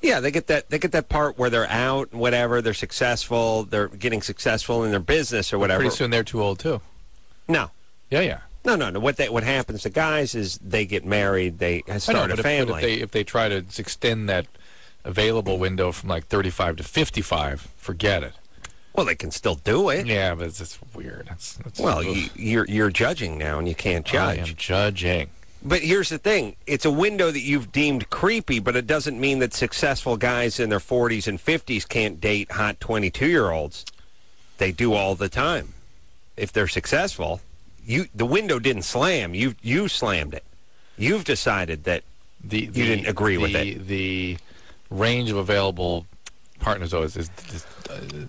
Yeah, they get that part where they're out, whatever, they're successful, they're getting successful in their business or whatever. Pretty soon they're too old too. No. Yeah. No. What happens to guys is they get married, they start a family. But if they try to extend that available window from like 35 to 55, forget it. Well, they can still do it. Yeah, but it's weird. Well, you're judging now, and you can't judge. I am judging. But here's the thing. It's a window that you've deemed creepy, but it doesn't mean that successful guys in their 40s and 50s can't date hot 22-year-olds. They do all the time. If they're successful, the window didn't slam. You slammed it. You've decided that you didn't agree with it. The range of available partners always is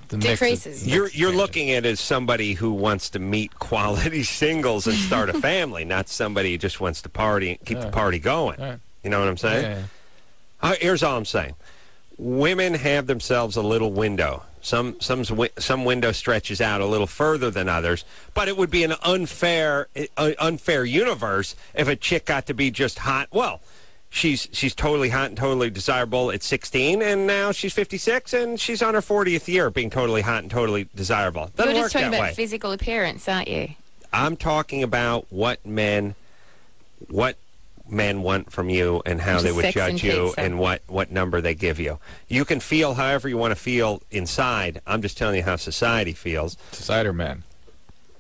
the Decreases. You're looking at it as somebody who wants to meet quality singles and start a family, not somebody who just wants to party and keep the party going. Right. You know what I'm saying? Yeah. Here's all I'm saying. Women have themselves a little window. Some window stretches out a little further than others, but it would be an unfair universe if a chick got to be just hot. Well, she's totally hot and totally desirable at 16, and now she's 56, and she's on her 40th year being totally hot and totally desirable. Doesn't You're work just talking that about way. physical appearance, aren't you? I'm talking about what men want from you and how they would Sex and judge you pizza. and what number they give you. You can feel however you want to feel inside. I'm just telling you how society feels. Society or men?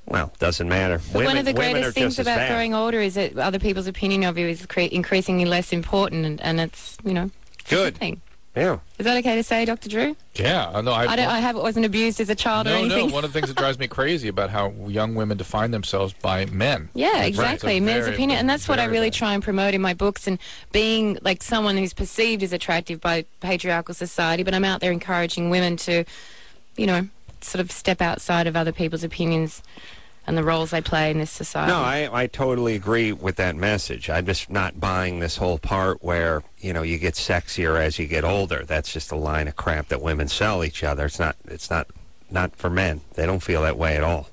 Well, doesn't matter. But one of the women are greatest things just as about bad. growing older is that other people's opinion of you is increasingly less important, and it's, it's a Good. thing. Yeah. Is that okay to say, Dr. Drew? Yeah. No, I wasn't abused as a child or anything. No, one of the things that drives me crazy about how young women define themselves by men. Yeah, exactly. Right. Men's Very, opinion. And that's what I very really bad. try and promote in my books, and being like someone who's perceived as attractive by patriarchal society, but I'm out there encouraging women to, sort of step outside of other people's opinions and the roles they play in this society. No, I totally agree with that message. I'm just not buying this whole part where, you get sexier as you get older. That's just a line of crap that women sell each other. It's not for men. They don't feel that way at all.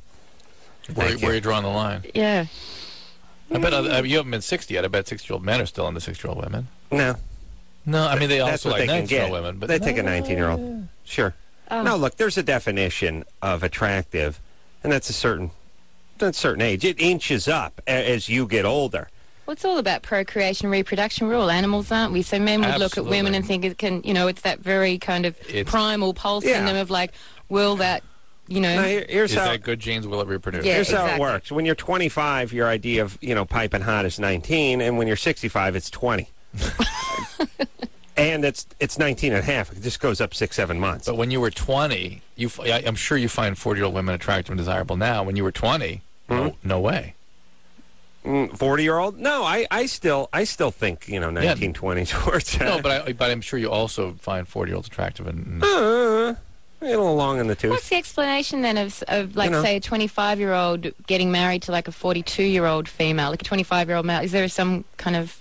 Where are you drawing the line? Yeah. I bet you haven't been 60 yet. I bet 60-year-old men are still into 60-year-old women. No. No, I mean, they That's also what like they can 19-year-old get. women. But they take a 19-year-old. Sure. No, look, there's a definition of attractive, and that's a certain age. It inches up as you get older. Well, it's all about procreation and reproduction. We're all animals, aren't we? So men would look at women and think it can, it's that very kind of primal pulse in them of like, will that, Now, here's is how, that good genes? Will it reproduce? Yeah. Here's how it exactly. works. When you're 25, your idea of, piping hot is 19, and when you're 65, it's 20. And it's 19 and a half. It just goes up 6-7 months. But when you were 20, I'm sure you find 40-year-old women attractive and desirable now. When you were 20, no way. 40-year-old? No, I still think 1920s worth. No, but I'm sure you also find 40-year-olds attractive and a little long in the tooth. What's the explanation then of say, a 25-year-old getting married to like a 42-year-old female, like a 25-year-old male? Is there some kind of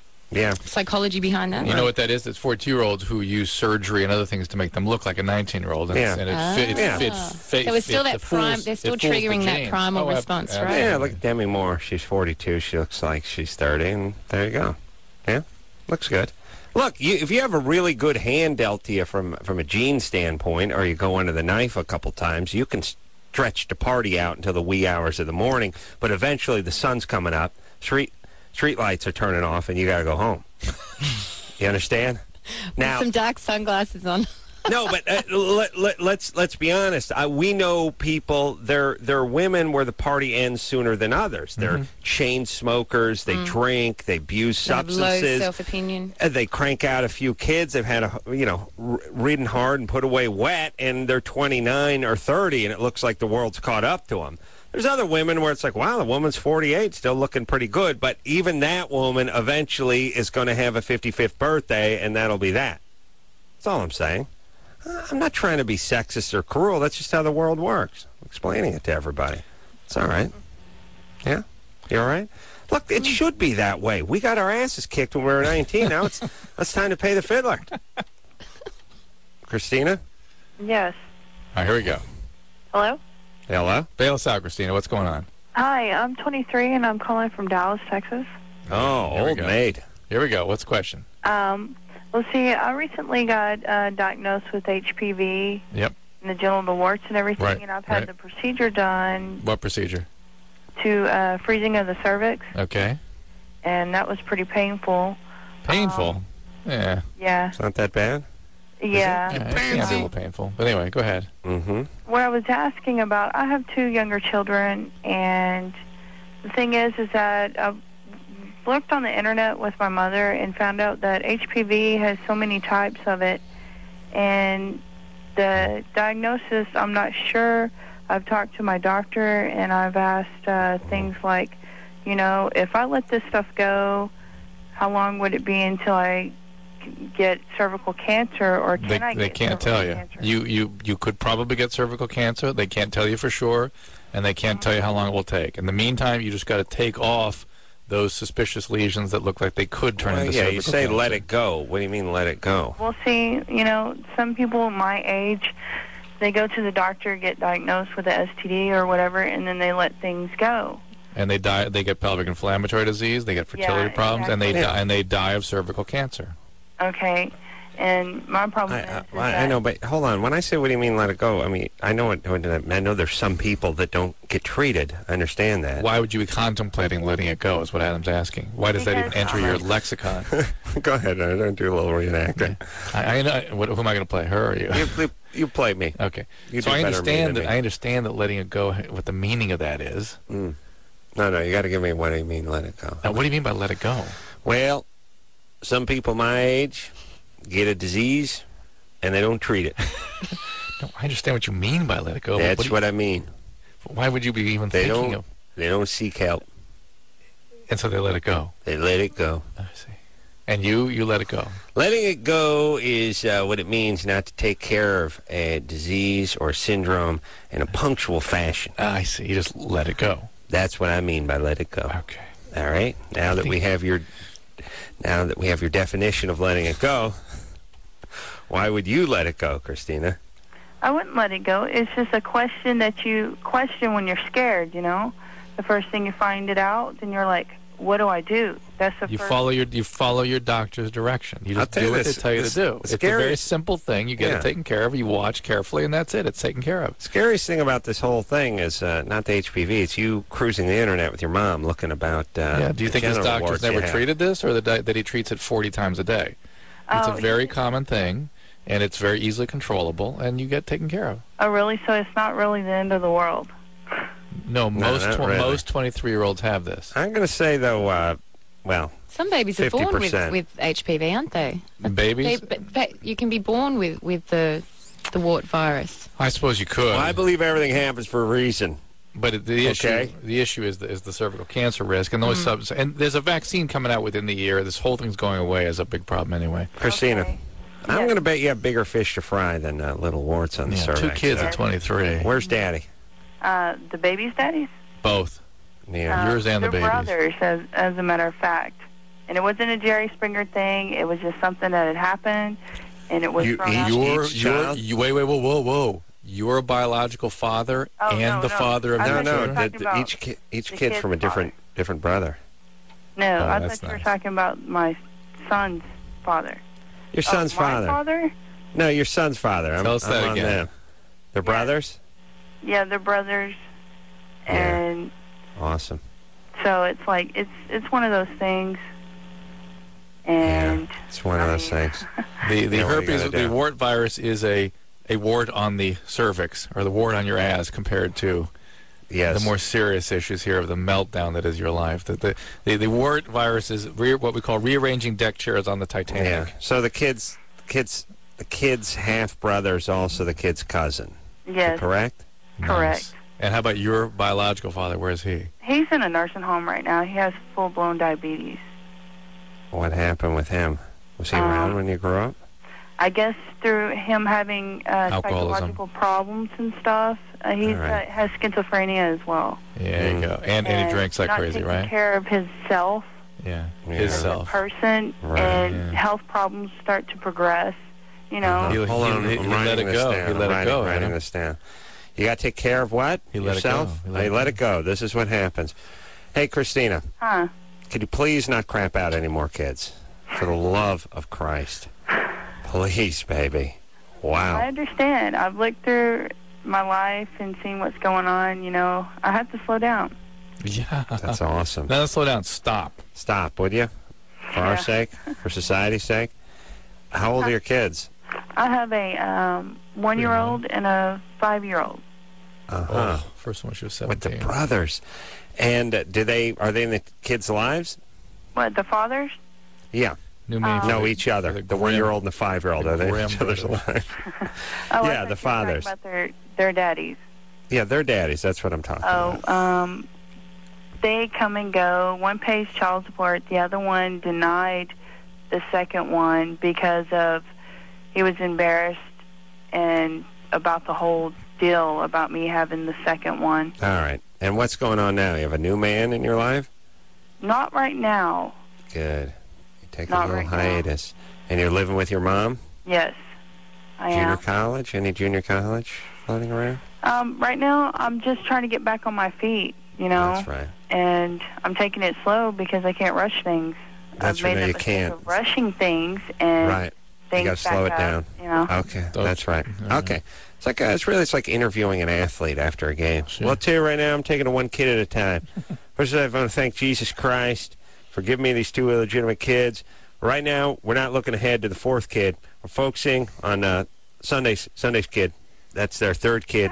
psychology behind that? You know what that is? It's 42-year-olds who use surgery and other things to make them look like a 19-year-old. And So it's still that they're still triggering that primal response, right? Yeah, look at Demi Moore. She's 42. She looks like she's 30, and there you go. Yeah, looks good. Look, if you have a really good hand dealt to you from a gene standpoint, or you go under the knife a couple times, you can stretch the party out until the wee hours of the morning. But eventually, the sun's coming up, street lights are turning off, and you got to go home. You understand? Now, With some dark sunglasses on. no, but let's be honest. We know people. They're women where the party ends sooner than others. They're chain smokers. They drink. They abuse They have substances. low self-opinion. They crank out a few kids. They've had ridden hard and put away wet, and they're 29 or 30, and it looks like the world's caught up to them. There's other women where it's like, wow, the woman's 48, still looking pretty good. But even that woman eventually is going to have a 55th birthday, and that'll be that. That's all I'm saying. I'm not trying to be sexist or cruel. That's just how the world works. I'm explaining it to everybody. It's all right. Yeah? You all right? Look, it should be that way. We got our asses kicked when we were 19. Now it's time to pay the fiddler. Christina? Yes. All right, here we go. Hello? Hello? Bail us out, Christina. What's going on? Hi, I'm 23 and I'm calling from Dallas, Texas. Oh, Here we old go. maid. Here we go. What's the question? Well, see, I recently got diagnosed with HPV Yep. and the genital warts and everything, Right, and I've had right. the procedure done What procedure? to freezing of the cervix, Okay. and that was pretty painful. Painful. Yeah. Yeah, It's not that bad? yeah. Yeah, it can be a little painful. But anyway, go ahead. Mm-hmm. What I was asking about, I have 2 younger children, and the thing is that I've looked on the internet with my mother and found out that HPV has so many types of it, and the diagnosis, I'm not sure. I've talked to my doctor, and I've asked things like, if I let this stuff go, how long would it be until I get cervical cancer, or can I get They can't tell cervical you. cancer? You could probably get cervical cancer. They can't tell you for sure, and they can't tell you how long it will take. In the meantime, you just got to take off those suspicious lesions that look like they could turn into cervical you say cancer. let it go. What do you mean let it go? Well, see, some people my age, they go to the doctor, get diagnosed with a STD or whatever, and then they let things go. And they die. They get pelvic inflammatory disease. They get fertility Yeah, problems, and exactly. they die of cervical cancer. Okay, and my problem is I that know, but hold on. When I say what do you mean let it go, I mean, I know there's some people that don't get treated. I understand that. Why would you be contemplating letting it go? Is what Adam's asking. Why does that even enter your lexicon? Go ahead. I don't do a little reenacting. I know. Who am I going to play? Her or you? You play me. Okay. You So do I better me understand than that. me. I understand that letting it go. What the meaning of that is. No, you got to give me what do you mean let it go. Now, what do you mean by let it go? Well, some people my age get a disease and they don't treat it. No, I understand what you mean by let it go. That's but what I mean. Why would you be even They thinking don't. of? They don't seek help. And so they let it go. They let it go. I see. And you let it go. Letting it go is what it means not to take care of a disease or syndrome in a punctual fashion. I see. You just let it go. That's what I mean by let it go. Okay. All right. Now that we have your definition of letting it go, why would you let it go, Christina? I wouldn't let it go. It's just a question that you question when you're scared. The first thing you find it out, then you're like, what do I do? That's the You first. follow your doctor's direction. You I'll just tell you do what this, they tell you to do. It's a scary- very simple thing. You get Yeah. it taken care of. You watch carefully, and that's it. It's taken care of. Scariest thing about this whole thing is not the HPV. It's you cruising the internet with your mom looking about. Yeah. Do you think his genital doctor's warts you never have. treated this, or that he treats it 40 times a day? It's Oh, a very common thing, and it's very easily controllable, and you get taken care of. Oh, really? So it's not really the end of the world. No, most not really. most 23-year-olds have this. I'm going to say though, Some babies are born 50%. with HPV, aren't they? Babies? But you can be born with the wart virus. I suppose you could. well, I believe everything happens for a reason. But the issue, Okay. the issue is the cervical cancer risk, and those and there's a vaccine coming out within the year. This whole thing's going away as a big problem anyway. Christina, Okay. I'm Yes. going to bet you have bigger fish to fry than little warts on the Yeah, cervix. 2 kids at 23. Where's Daddy? The baby's daddies? Both. Yeah. Yours and the they're baby's. brothers, as a matter of fact. And it wasn't a Jerry Springer thing. It was just something that had happened, and it was You- thrown out. Each child? Wait, whoa. You're a biological father Oh, and no, the no. father of I no, thought you were no. talking about Each the kid's kid's from a different brother. No, Oh, I that's thought you were nice. talking about my sons. father? Your son's My father. father? No, your son's father. Tell us that on again. them. They're brothers? Yeah, they're brothers. Yeah. And Awesome. so it's like, it's one of those things. And Yeah, it's one of those things. The You know what you herpes, gotta the do. wart virus is a wart on the cervix or the wart on your ass compared to Yes. the more serious issues here of the meltdown that is your life. The wart virus is what we call rearranging deck chairs on the Titanic. Yeah. So the kid's half brother is also the kid's cousin. yes, Correct? correct. And how about your biological father? Where is he? He's in a nursing home right now. He has full-blown diabetes. What happened with him? Was he around when you grew up? I guess through him having Alcoholism. psychological problems and stuff, he All right. has schizophrenia as well. Yeah, there you go. And he drinks like not crazy, taking right? care of himself Yeah, Yeah. his as a self. person, Right. and Yeah. health problems start to progress. You know, He- Hold on, he I'm let writing it this go. down. He let I'm it go, Writing Adam. this down. You got to take care of what? He let it Yourself? go. You let it go. This is what happens. Hey, Christina, huh? could you please not crap out any more kids? For the love of Christ. Please, baby. I Wow. understand. I've looked through my life and seen what's going on. You know, I have to slow down. Yeah. That's awesome. Now let's slow down. Stop. Stop, would you? For our Yeah. sake? For society's sake? How old are your kids? I have a 1-year-old and a 5-year-old. Uh-huh. Oh, first one she was With 17. the brothers. And are they in the kids' lives? What, the fathers? Yeah. New name. No, each other. The 1-year-old and the 5-year-old. Are they in each other's Graham lives? Oh, Yeah, I the thought you were fathers. talking about their daddies. Yeah, they're daddies. That's what I'm talking about. Oh, they come and go. One pays child support. The other one denied the second one because of he was embarrassed and about the whole deal about me having the second one. All right. And what's going on now? You have a new man in your life? Not right now. Good. You take a Not little right now. hiatus. And you're living with your mom? Yes, I Junior am. college? Any junior college floating around? Right now, I'm just trying to get back on my feet, you know. That's right. And I'm taking it slow because I can't rush things. That's I've right. made No, the you mistake can't. of rushing things and Right. things You got to slow it back down. up, you know. Okay, Don't- that's right. Okay. It's like it's like interviewing an athlete after a game. Sure. Well, I'll tell you right now, I'm taking it one kid at a time. First, I want to thank Jesus Christ for giving me these two illegitimate kids. Right now, we're not looking ahead to the fourth kid. We're focusing on Sunday's kid. That's their third kid.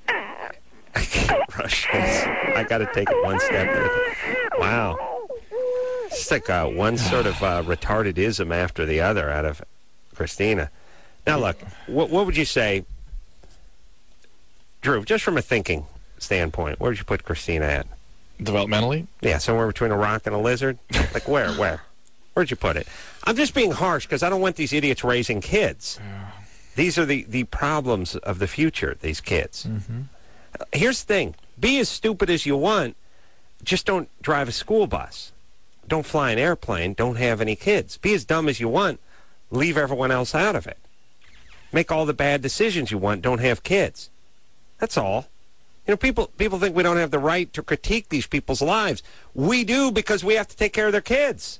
I can't rush this. I got to take it one step at a time. Wow. It's like one sort of retardedism after the other out of Christina. Now, look, what would you say, Drew, just from a thinking standpoint, where would you put Christina at? Developmentally? Yeah, somewhere between a rock and a lizard? Like where? Where'd you put it? I'm just being harsh because I don't want these idiots raising kids. These are the problems of the future, these kids. Mm-hmm. Here's the thing. Be as stupid as you want. Just don't drive a school bus. Don't fly an airplane. Don't have any kids. Be as dumb as you want. Leave everyone else out of it. Make all the bad decisions you want. Don't have kids. That's all. You know, people think we don't have the right to critique these people's lives. We do because we have to take care of their kids.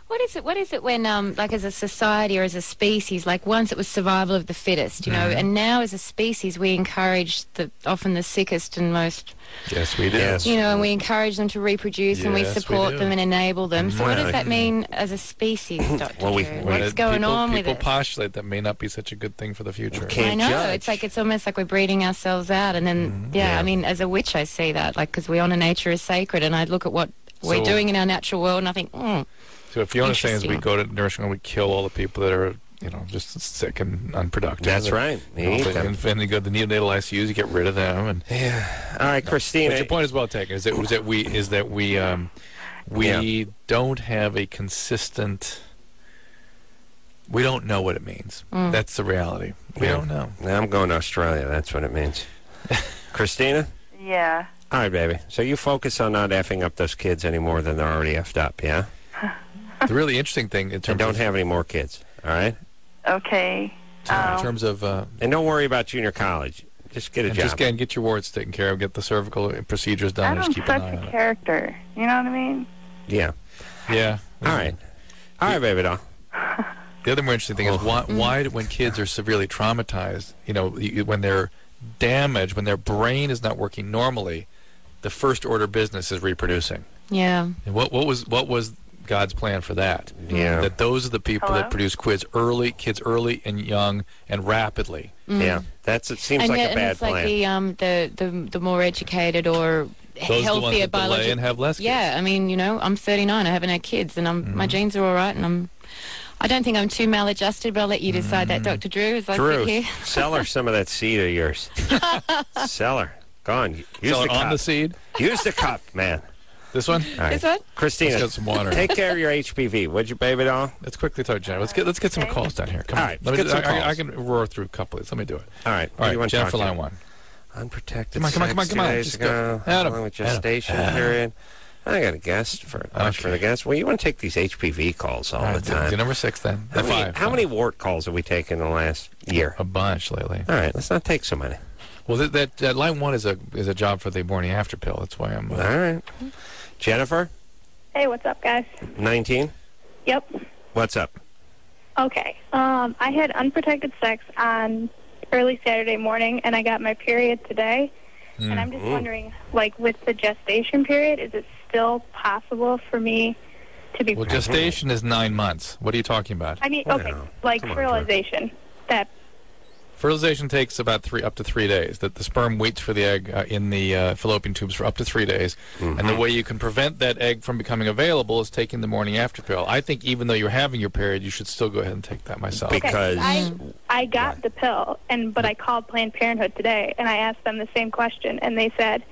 What is it when, like as a society or as a species, like once it was survival of the fittest, you know, and now as a species we encourage often the sickest and most, Yes, we do. Yes. you know, and we encourage them to reproduce and we Yes, we support do. them and enable them. So what Well, does that mean as a species, Dr. Well, we- Drew? we- What's going on with People it? postulate that may not be such a good thing for the future. Can't I know. judge. It's like it's almost like we're breeding ourselves out. And then, yeah, I mean, as a witch I see that, like, because we honour nature as sacred. And I look at what we're So- doing in our natural world and I think, So if Fiona's saying is we Interesting. go to nursing home, we kill all the people that are, you know, just sick and unproductive. That's right. You You know, eat them. and you go to the neonatal ICUs, you get rid of them. And All right, Christina. but your point is well taken. Is that we don't have a consistent. We don't know what it means. That's the reality. We Yeah. don't know. Now I'm going to Australia. That's what it means. Christina? Yeah. All right, baby. So you focus on not effing up those kids any more than they're already effed up, yeah? The really interesting thing in And terms don't of have any more kids, all right? Okay. in terms of And don't worry about junior college. Just get a and job. just get your warts taken care of, get the cervical procedures done, and Adam's just keep an such eye on a it. character. You know what I mean? Yeah. Yeah. All right. All right, baby doll. The other more interesting thing is why when kids are severely traumatized, when they're damaged, when their brain is not working normally, the first order business is reproducing. Yeah. And what was God's plan for that? Yeah. That those are the people that produce kids early and young and rapidly. Yeah. It seems and like yet, a bad it's plan. like the more educated or Those are the ones healthier that delay biology. and have less kids. Yeah, I mean, I'm 39. I haven't had kids, and my genes are all right, and I don't think I'm too maladjusted, but I'll let you decide that, Dr. Drew, as I Drew, sit here. sell her some of that seed of yours. Sell her. Go on. Use So the cup. on the seed, Use the cup, man. this one. All right. Is that? Christina, Let's get some water. take care of your HPV, would you, baby doll? Let's quickly talk, Jennifer. Let's get some calls down here. Come All on. right, Let me let's get some I calls. can roar through a couple of these. Let me do it. All right. All right, Jennifer, line line 1. Unprotected Come on. sex 2 days Just ago, go. Adam. along with gestation period. I got a guest for the guest. Well, you want to take these HPV calls all the time. Do number 6 then. How many wart calls have we taken in the last year? A bunch lately. All right, let's not take so many. Well, that line 1 is a job for the morning after pill. That's why I'm. All right. Jennifer, Hey, what's up, guys? 19. Yep. What's up? Okay. I had unprotected sex on early Saturday morning, and I got my period today. And I'm just wondering, like, with the gestation period, is it still possible for me to be Well, pregnant? gestation is 9 months. What are you talking about? I mean, okay, Wow. like Come on, fertilization. That Fertilization takes about up to 3 days. That the sperm waits for the egg in the fallopian tubes for up to 3 days. And the way you can prevent that egg from becoming available is taking the morning after pill. I think even though you're having your period, you should still go ahead and take that myself. Because I got the pill, but I called Planned Parenthood today, and I asked them the same question, and they said,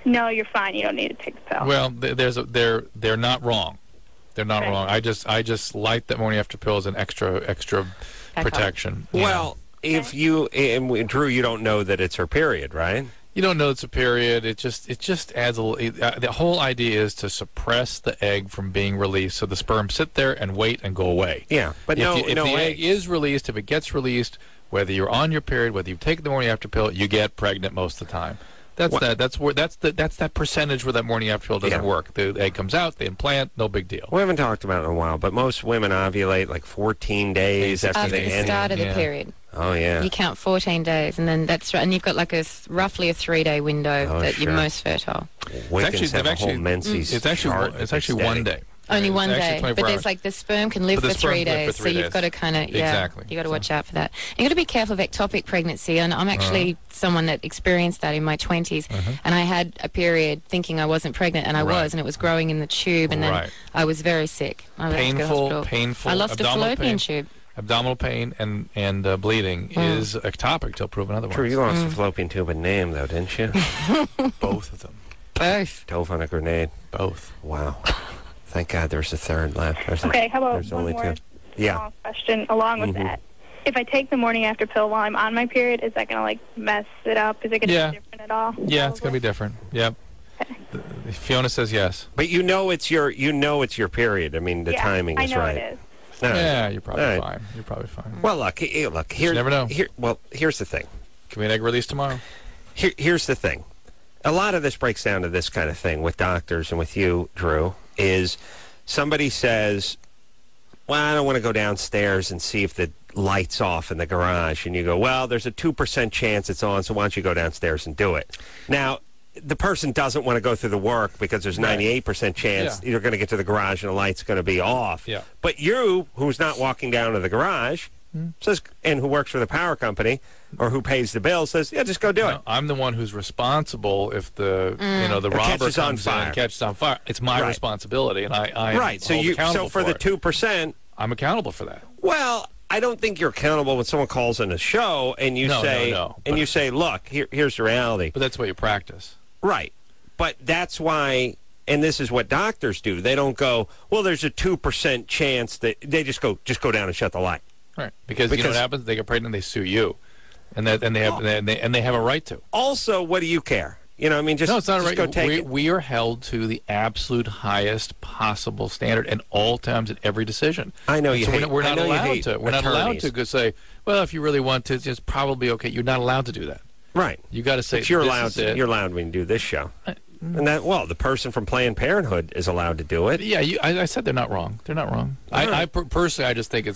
"No, you're fine. You don't need to take the pill." Well, they're not wrong. They're not wrong. I just like that morning after pill as an extra protection. well, if you and Drew, you don't know that it's her period, right? You don't know it's a period. It just adds a little. The whole idea is to suppress the egg from being released, so the sperm sit there and wait and go away. Yeah, but if the egg is released, if it gets released, whether you're on your period, whether you've taken the morning after pill, you get pregnant most of the time. That's that percentage where that morning after pill doesn't work. The egg comes out, they implant, no big deal. We haven't talked about it in a while, but most women ovulate like 14 days after After they the end. start of the period. Oh, yeah. You count 14 days, and then that's right. And you've got like roughly a 3-day window that you're most fertile. Wiccans have a whole Menses It's actually 1 day. Only It's one actually day, 24 but there's hours. like the sperm can live But the for sperm 3 can live days, for so 3 you've got to kind of Exactly. you got to watch out for that. And you got to be careful of ectopic pregnancy. And I'm actually someone that experienced that in my 20s, and I had a period thinking I wasn't pregnant, and I was, and it was growing in the tube, and then I was very sick. I was to go to hospital. Painful. I lost a fallopian tube. Abdominal pain and bleeding is ectopic till proven otherwise. True, you lost the fallopian tube and name, though, didn't you? Both of them. Both. Dove on a grenade. Both. Wow. Thank God there's a third left. Okay, how about there's one only more two. small question along with that? If I take the morning after pill while I'm on my period, is that going to, like, mess it up? Is it going to be different at all? Yeah, it's going to be different. Yep. Fiona says yes. But you know it's your period. I mean, the timing is right. It is. Yeah, you're probably fine. You're probably fine. Well, look. Here, never know. Here's the thing. Can we an egg release tomorrow? Here's the thing. A lot of this breaks down to this kind of thing with doctors and with you, Drew, is somebody says, well, I don't want to go downstairs and see if the light's off in the garage. And you go, well, there's a 2% chance it's on, so why don't you go downstairs and do it? Now, the person doesn't want to go through the work because there's 98% chance you're going to get to the garage and the light's going to be off. Yeah. But you, who's not walking down to the garage, says, and who works for the power company or who pays the bill, says, yeah, just go do it. I'm the one who's responsible if the the robber comes in and catches on fire. It's my responsibility, and I right. So for the 2%, I'm accountable for that. Well, I don't think you're accountable when someone calls in a show and you you say, look, here's the reality. But that's what you practice. Right. But that's why, and this is what doctors do. They don't go, well, there's a 2% chance that they just go down and shut the light. Right. Because you know what happens? They get pregnant and they sue you. And they have a right to. Also, what do you care? You know, I mean, no, it's not just right. Go take it. We are held to the absolute highest possible standard at all times at every decision. I know you so hate. We're not allowed to. We're not allowed attorneys. to go say, well, if you really want to, it's probably okay. You're not allowed to do that. Right. You got to say, but you're allowed. This is it. You're allowed when you do this show. And the person from Planned Parenthood is allowed to do it. Yeah, I said they're not wrong. They're not wrong. Personally, I just think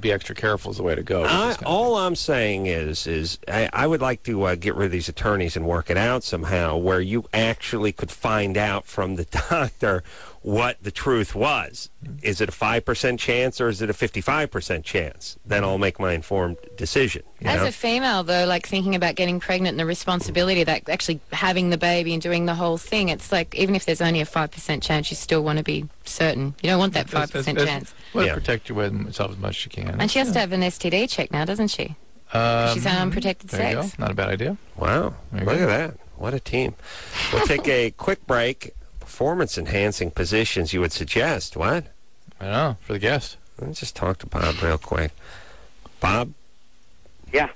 be extra careful is the way to go. All I'm saying is I would like to get rid of these attorneys and work it out somehow where you actually could find out from the doctor what the truth was. Is it a 5% chance or is it a 55% chance? Then I'll make my informed decision. As a female, though, like thinking about getting pregnant and the responsibility of that, actually having the baby and doing the whole thing, it's like even if there's only a 5% chance, you still want to be certain. You don't want that 5% chance. Well, protect yourself as much as you can. And she has to have an STD check now, doesn't she? She's an unprotected there you sex. go. Not a bad idea. Wow. Look at that. What a team. We'll take a quick break. Performance-enhancing positions you would suggest. What? I don't know. For the guest. Let me just talk to Bob real quick. Bob? Yeah.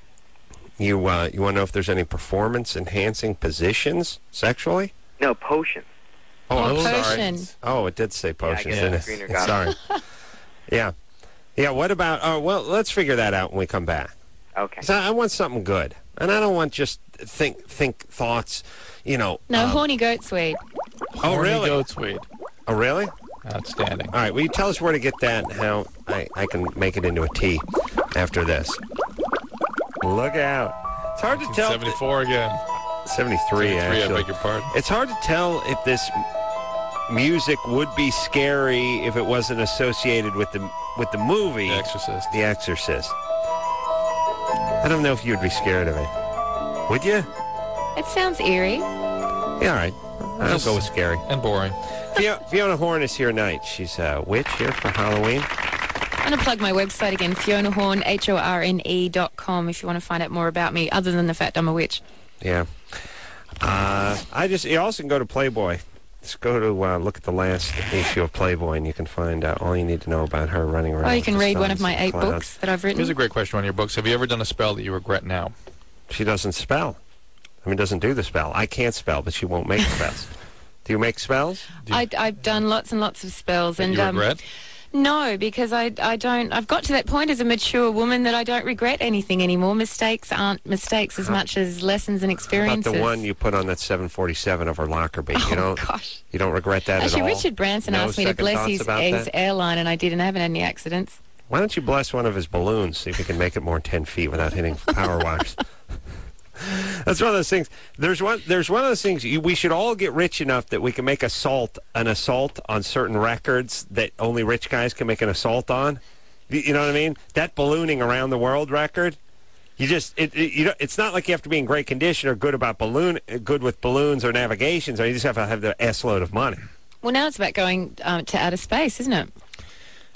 You want to know if there's any performance-enhancing positions sexually? No, potions. Oh, I'm potion. sorry. Oh, it did say potions, Yeah, didn't it? Sorry. Yeah. Yeah, what about... well, let's figure that out when we come back. Okay. So I want something good. And I don't want just think thoughts, No, horny goat sweet. Oh, really? Goat sweet. Oh, really? Outstanding. All right, will you tell us where to get that and how I can make it into a tea after this? Look out. It's hard to tell. 74 again. 73, actually. I beg your pardon. It's hard to tell if this music would be scary if it wasn't associated with the movie. The Exorcist. The Exorcist. I don't know if you'd be scared of it. Would you? It sounds eerie. Yeah, all right. I'll go with scary. And boring. Fiona Horne is here tonight. She's a witch here for Halloween. I'm going to plug my website again, Fiona Horne, HORNE.com, if you want to find out more about me, other than the fact I'm a witch. Yeah. You also can go to Playboy. Just go to look at the last issue of Playboy, and you can find out all you need to know about her running around. Or you can read one of my 8 books that I've written. Here's a great question on your books. Have you ever done a spell that you regret now? She doesn't spell. Doesn't do the spell. I can't spell, but she won't make spells. Do you make spells? I've done lots and lots of spells. And you regret? No, because I don't. I've got to that point as a mature woman that I don't regret anything anymore. Mistakes aren't mistakes as much as lessons and experiences. About the one you put on that 747 of her Lockerbie. Gosh. You don't regret that Actually, at all? Richard Branson asked me to bless his airline, and I did, and I haven't had any accidents. Why don't you bless one of his balloons, see if you can make it more than 10 feet without hitting power wires? That's one of those things. There's one of those things. We should all get rich enough that we can make an assault on certain records that only rich guys can make an assault on. You know what I mean? That ballooning around the world record. It's not like you have to be in great condition or good with balloons or navigations. Or you just have to have the S-load of money. Well, now it's about going to outer space, isn't it?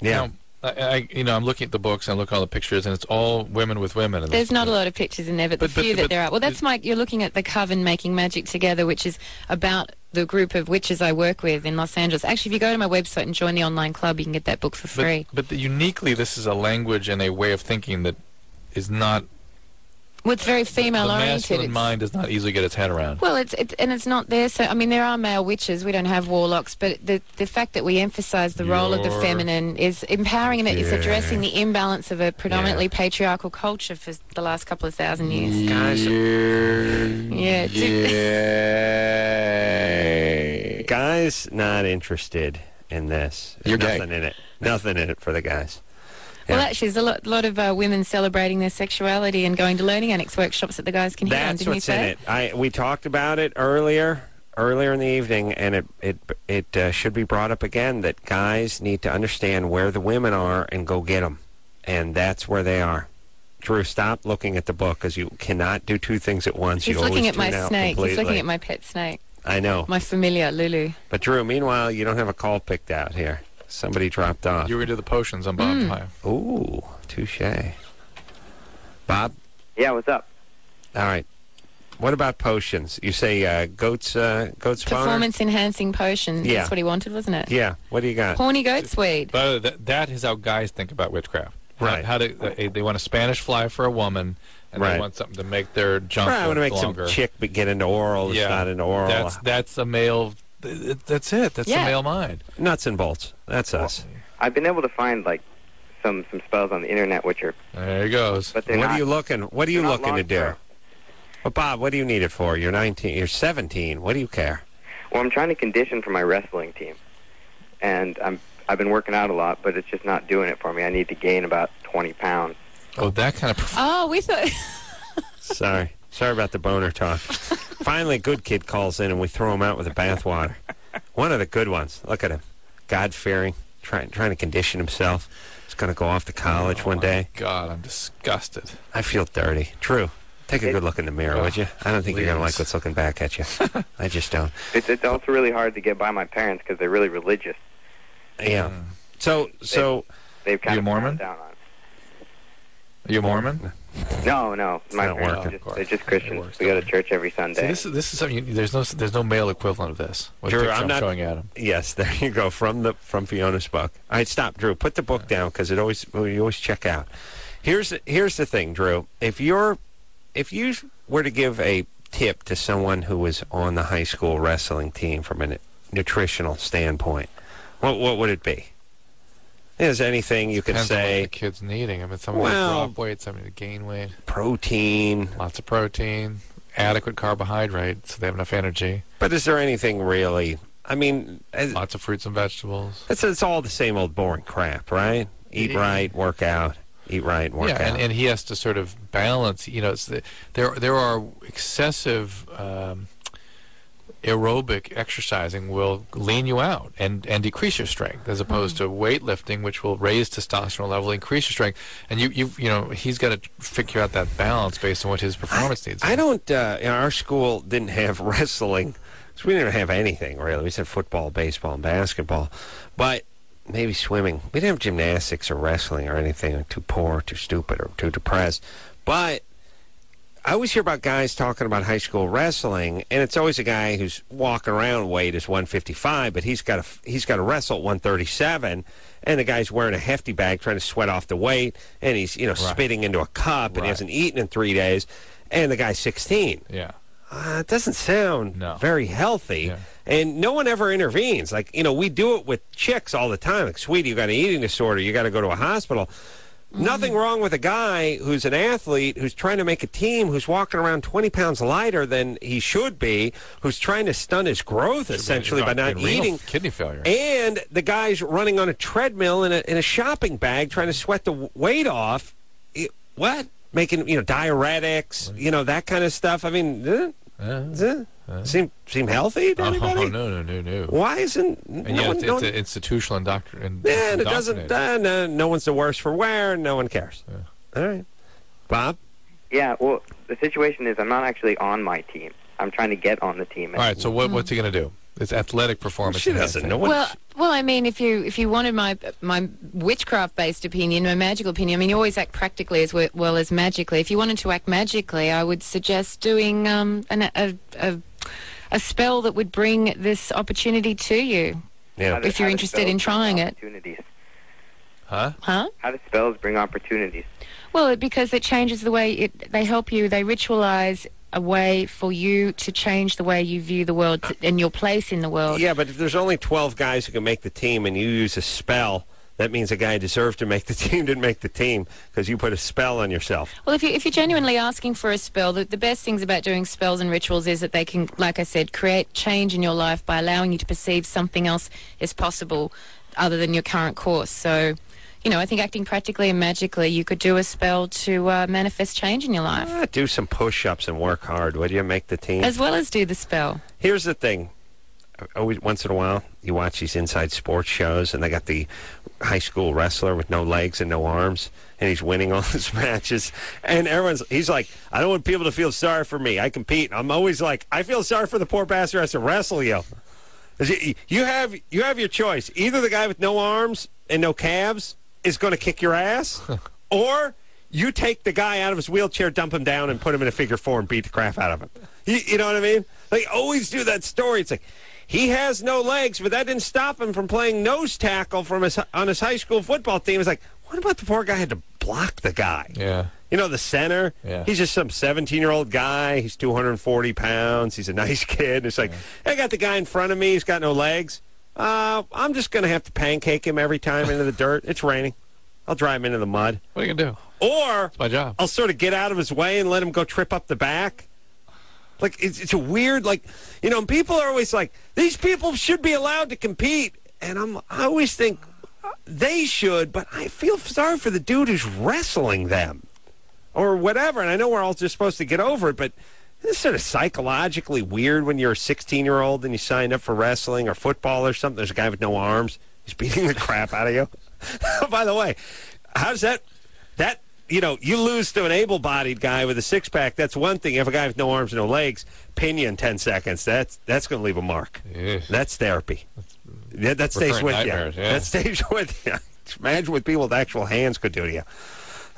Yeah. I'm looking at the books and I look at all the pictures, and it's all women with women. There's not a lot of pictures in there, but the few that there are. Well, that's you're looking at the Coven Making Magic Together, which is about the group of witches I work with in Los Angeles. Actually, if you go to my website and join the online club, you can get that book for free. But uniquely, this is a language and a way of thinking that is not... Well, it's very female-oriented. The masculine mind does not easily get its head around. Well, it's not there. So, I mean, there are male witches. We don't have warlocks. But the fact that we emphasise the role of the feminine is empowering, and it's addressing the imbalance of a predominantly patriarchal culture for the last couple of thousand years. Guys not interested in this. There's nothing in it. Nothing in it for the guys. Well, actually, there's a lot of women celebrating their sexuality and going to learning annex workshops that the guys can hear on. That's what's in it. We talked about it earlier in the evening, and it should be brought up again that guys need to understand where the women are and go get them, and that's where they are. Drew, stop looking at the book, because you cannot do two things at once. He's looking at my snake. He's looking at my pet snake. I know. My familiar, Lulu. But Drew, meanwhile, you don't have a call picked out here. Somebody dropped off. You were going to do the potions on Bob's High. Ooh, touche. Bob? Yeah, what's up? All right. What about potions? You say goat's spawner? Performance-enhancing potion. Yeah. That's what he wanted, wasn't it? Yeah. What do you got? Horny goat's weed. But that is how guys think about witchcraft. Right. They want a Spanish fly for a woman, and they want something to make their junk longer. I want to make some chick get into oral. It's not into oral. That's a male... That's it. That's the male mind. Nuts and bolts. That's us. I've been able to find some spells on the internet which are... There he goes. But what are you looking to do? Well, Bob, what do you need it for? You're 19. You're 17. What do you care? Well, I'm trying to condition for my wrestling team, and I've been working out a lot, but it's just not doing it for me. I need to gain about 20 pounds. Oh, that kind of... Oh, we thought... Sorry about the boner talk. Finally, a good kid calls in, and we throw him out with the bathwater. One of the good ones. Look at him. God-fearing, trying to condition himself. He's going to go off to college one day. God, I'm disgusted. I feel dirty. True. Take a good look in the mirror, would you? I don't think you're going to like what's looking back at you. I just don't. It's also really hard to get by my parents because they're really religious. Yeah. So they've kind of Mormon? down on it. Are you Mormon? No. My not parents working. they're just Christians. We go to church every Sunday. See, this is something. There's no male equivalent of this. What Drew, picture I'm not showing Adam. Yes, there you go from Fiona's book. All right, stop, Drew. Put the book down because you always check out. Here's the thing, Drew. If you were to give a tip to someone who was on the high school wrestling team from a nutritional standpoint, what would it be? Is there anything you could Depends on say? what the kid's needing. I mean, somebody to drop weight, somebody to gain weight. Protein. Lots of protein, adequate carbohydrate, so they have enough energy. But is there anything really? I mean, Lots of fruits and vegetables. it's all the same old boring crap, right? Eat right, work out. Eat right, work out. Yeah, and he has to sort of balance. You know, there are excessive aerobic exercising will lean you out and decrease your strength, as opposed to weightlifting, which will raise testosterone level, increase your strength. And you know, he's got to figure out that balance based on what his performance needs. I don't. Our school didn't have wrestling, so we didn't have anything really. We just had football, baseball, and basketball, but maybe swimming. We didn't have gymnastics or wrestling or anything. Or too poor, too stupid, or too depressed. But I always hear about guys talking about high school wrestling, and it's always a guy who's walking around weight is 155, but he's got to wrestle at 137, and the guy's wearing a hefty bag trying to sweat off the weight, and he's spitting into a cup, and he hasn't eaten in 3 days, and the guy's 16. Yeah. It doesn't sound very healthy. Yeah. And no one ever intervenes. Like, we do it with chicks all the time. Like, sweetie, you got an eating disorder. You got to go to a hospital. Nothing wrong with a guy who's an athlete, who's trying to make a team, who's walking around 20 pounds lighter than he should be, who's trying to stunt his growth, essentially, by not eating. Kidney failure. And the guy's running on a treadmill in a shopping bag trying to sweat the weight off. What? Making, diuretics, that kind of stuff. I mean, seem healthy to anybody? Oh, no. Why isn't... And it's an institutional indoctrination. Yeah, and it doesn't... no one's the worse for wear, and no one cares. Yeah. All right. Bob? Yeah, well, the situation is I'm not actually on my team. I'm trying to get on the team. All right, so what's he going to do? It's athletic performance. She doesn't know what... Well, I mean, if you wanted my witchcraft-based opinion, my magical opinion, I mean, you always act practically as well as magically. If you wanted to act magically, I would suggest doing a spell that would bring this opportunity to you. Yeah. If you're interested in trying it. Huh? Huh? How do spells bring opportunities? Well, because it changes the way they help you. They ritualize a way for you to change the way you view the world and your place in the world. Yeah, but if there's only 12 guys who can make the team and you use a spell, that means a guy who deserved to make the team didn't make the team because you put a spell on yourself. Well, if you're genuinely asking for a spell, the best things about doing spells and rituals is that they can, like I said, create change in your life by allowing you to perceive something else is possible other than your current course. So, I think acting practically and magically, you could do a spell to manifest change in your life. Do some push-ups and work hard, would you? Make the team. As well as do the spell. Here's the thing. Always, once in a while, you watch these inside sports shows, and they got the high school wrestler with no legs and no arms, and he's winning all his matches. And he's like, I don't want people to feel sorry for me. I compete. I'm always like, I feel sorry for the poor bastard who has to wrestle you. You have your choice. Either the guy with no arms and no calves is going to kick your ass, or you take the guy out of his wheelchair, dump him down, and put him in a figure four and beat the crap out of him. You know what I mean? They always do that story. It's like, he has no legs, but that didn't stop him from playing nose tackle on his high school football team. It's like, what about the poor guy who had to block the guy? Yeah. The center. Yeah. He's just some 17-year-old guy. He's 240 pounds. He's a nice kid. It's like, I got the guy in front of me. He's got no legs. I'm just going to have to pancake him every time into the dirt. It's raining. I'll drive him into the mud. What are you going to do? Or it's my job. I'll sort of get out of his way and let him go trip up the back. Like, it's a weird, like, you know, people are always like, these people should be allowed to compete. And I always think they should, but I feel sorry for the dude who's wrestling them or whatever. And I know we're all just supposed to get over it, but it's sort of psychologically weird when you're a 16-year-old and you signed up for wrestling or football or something. There's a guy with no arms. He's beating the crap out of you. By the way, how's that, you know, you lose to an able-bodied guy with a six-pack. That's one thing. If a guy with no arms, no legs, pin you in 10 seconds, that's going to leave a mark. Yeah. That's therapy. That stays with you. Yeah. That stays with you. Imagine what people with actual hands could do to you.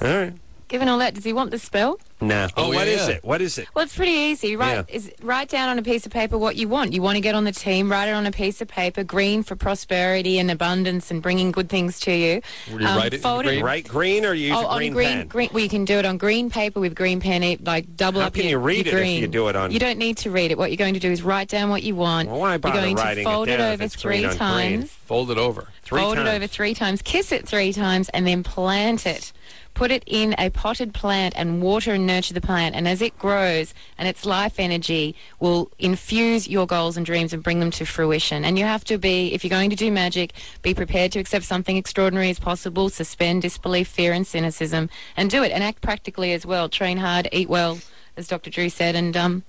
All right. Given all that, does he want the spell? No. What is it? What is it? Well, it's pretty easy. Write down on a piece of paper what you want. You want to get on the team, write it on a piece of paper. Green for prosperity and abundance and bringing good things to you. Would you write it in green? Write green or use a green pen? Well, you can do it on green paper with green pen, like double How up can your you read your it green. if you do it on... You don't need to read it. What you're going to do is write down what you want. Well, why bother You're going writing to fold it it down over if it's 3 green on times. green? Fold it over. Fold it over 3 times. Kiss it 3 times and then plant it. Put it in a potted plant and water and nurture the plant. And as it grows and its life energy will infuse your goals and dreams and bring them to fruition. And you have to be, if you're going to do magic, be prepared to accept something extraordinary as possible, suspend disbelief, fear and cynicism, and do it. And act practically as well. Train hard, eat well, as Dr. Drew said, and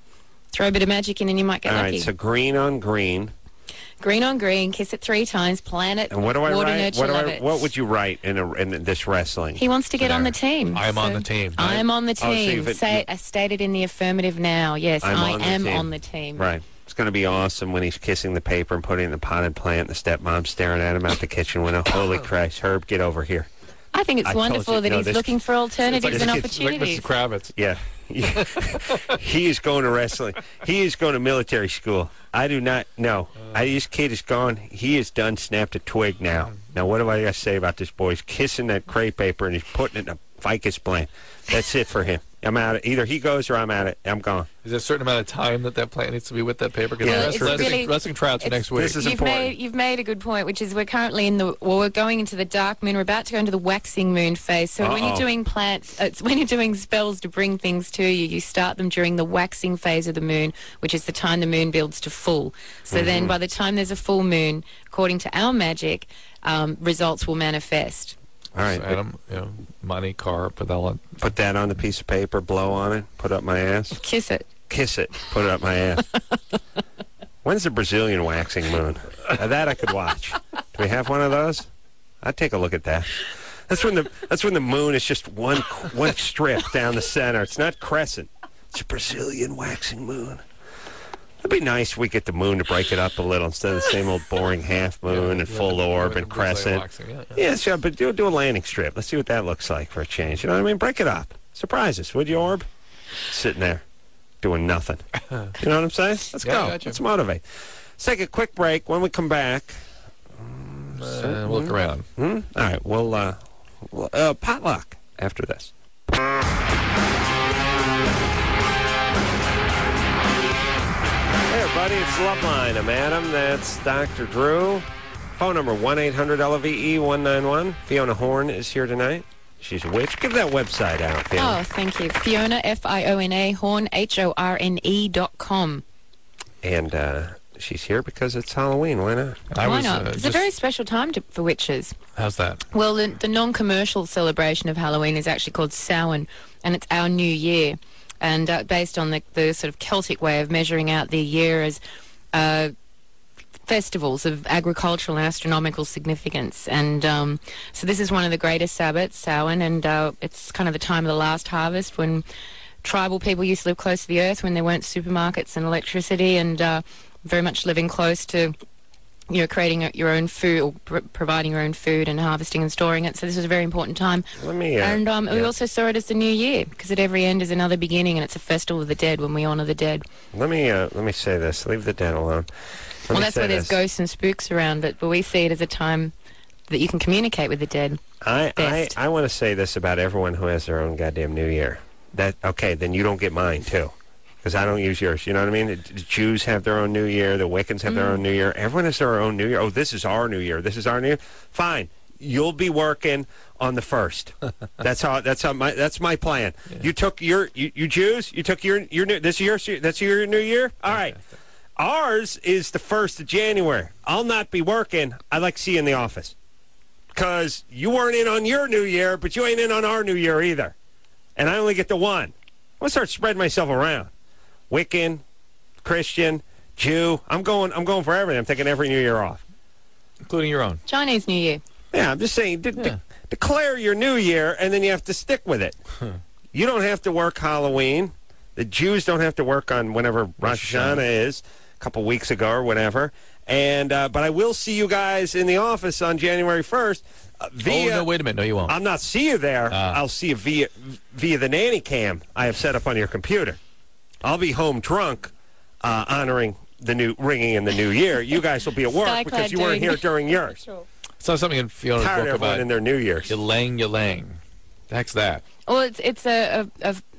throw a bit of magic in and you might get lucky. All right, so green on green. Green on green, kiss it 3 times, plant it, and what do I water, write? nurture, love it. What would you write in this wrestling? He wants to get on the team. I am on the team. I am on the team. So State it in the affirmative now. Yes, I am team. on the team. Right. It's going to be awesome when he's kissing the paper and putting it in the potted plant. And the stepmom's staring at him out the kitchen window. Holy Christ, Herb, get over here. I think it's wonderful that he's looking for alternatives and opportunities. Like Mr. Kravitz. Yeah. He is going to wrestling. He is going to military school. I do not know. This kid is gone. He is done, snapped a twig now. Now, what do I got to say about this boy? He's kissing that crepe paper and he's putting it in a ficus plant. That's it for him. I'm out. Either he goes or I'm at it. I'm gone. Is there a certain amount of time that plant needs to be with that paper? Because wrestling tryouts are next week. This is important. You've made a good point, which is we're currently we're going into the dark moon. We're about to go into the waxing moon phase. So when you're doing when you're doing spells to bring things to you, you start them during the waxing phase of the moon, which is the time the moon builds to full. So then by the time there's a full moon, according to our magic, results will manifest. All right, so Adam, money, car, put that on the piece of paper, blow on it, put up my ass. Kiss it. Kiss it, put it up my ass. When's the Brazilian waxing moon? That I could watch. Do we have one of those? I'd take a look at that. That's when the moon is just one strip down the center. It's not crescent. It's a Brazilian waxing moon. It'd be nice if we get the moon to break it up a little instead of the same old boring half moon and full orb and crescent. Sure, but do a landing strip. Let's see what that looks like for a change. You know what I mean? Break it up. Surprise us, would you, Orb? Sitting there, doing nothing. You know what I'm saying? Let's go. Let's motivate. Let's take a quick break. When we come back, we'll look around. All right, we'll potluck after this. Hey, everybody, it's Loveline. I'm Adam. That's Dr. Drew. Phone number 1-800-LVE-191. Fiona Horne is here tonight. She's a witch. Give that website out, Fiona. Oh, thank you. Fiona, Fiona, Horne, HORNE.com. And she's here because it's Halloween. Why not? Why not? It's a very special time for witches. How's that? Well, the non-commercial celebration of Halloween is actually called Samhain, and it's our new year. And based on the sort of Celtic way of measuring out the year as festivals of agricultural and astronomical significance. And so this is one of the greatest Sabbats, Samhain, and it's kind of the time of the last harvest when tribal people used to live close to the earth, when there weren't supermarkets and electricity, and very much living close to creating your own food, or providing your own food and harvesting and storing it. So this was a very important time. We also saw it as the new year, because at every end is another beginning, and it's a festival of the dead when we honor the dead. Let me say this. Leave the dead alone. Well, that's why there's ghosts and spooks around, but we see it as a time that you can communicate with the dead. I want to say this about everyone who has their own goddamn New Year. Then you don't get mine, too. Because I don't use yours. You know what I mean? The Jews have their own New Year. The Wiccans have their own New Year. Everyone has their own New Year. Oh, this is our New Year. This is our New Year. Fine. you'll be working on the 1st. That's my plan. Yeah. You took you Jews. You took your new. That's your New Year. All right. Ours is the 1st of January. I'll not be working. I'd like to see you in the office. Because you weren't in on your New Year, but you ain't in on our New Year either. And I only get the one. I'm going to start spreading myself around. Wiccan, Christian, Jew. I'm going for everything. I'm taking every New Year off. Including your own. Chinese New Year. Yeah, I'm just saying, declare your New Year, and then you have to stick with it. You don't have to work Halloween. The Jews don't have to work on whenever Rosh Hashanah is, a couple weeks ago or whatever. And but I will see you guys in the office on January 1st. No, wait a minute. No, you won't. I'll not see you there. I'll see you via the nanny cam I have set up on your computer. I'll be home drunk, honoring ringing in the new year. You guys will be at work because you weren't here during yours. I saw something in Fiona's book about in their New Year's. Ylang. The heck's that? Well,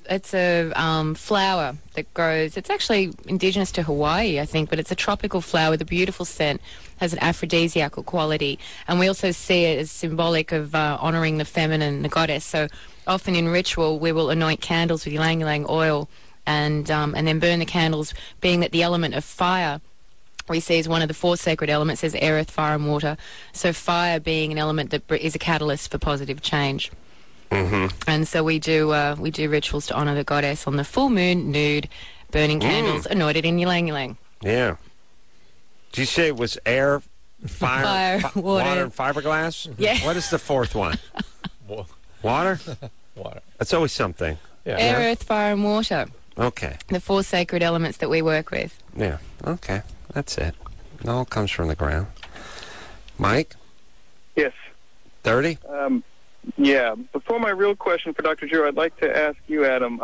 it's a flower that grows. It's actually indigenous to Hawaii, I think, but it's a tropical flower with a beautiful scent, has an aphrodisiacal quality, and we also see it as symbolic of honouring the feminine, the goddess. So often in ritual, we will anoint candles with ylang ylang oil and then burn the candles, being that the element of fire we see as one of the 4 sacred elements, as air, earth, fire, and water. So fire being an element that is a catalyst for positive change. Mm-hmm. And so we do rituals to honour the goddess on the full moon, nude, burning candles, anointed in ylang ylang. Yeah. Did you say it was air, fire, water, and fiberglass? Yeah. What is the 4th one? Water? Water. That's always something. Yeah. Air, earth, fire, and water. Okay. The 4 sacred elements that we work with. Yeah. Okay. That's it. It all comes from the ground. Mike? Yes. 30? Yeah. Before my real question for Dr. Drew, I'd like to ask you, Adam,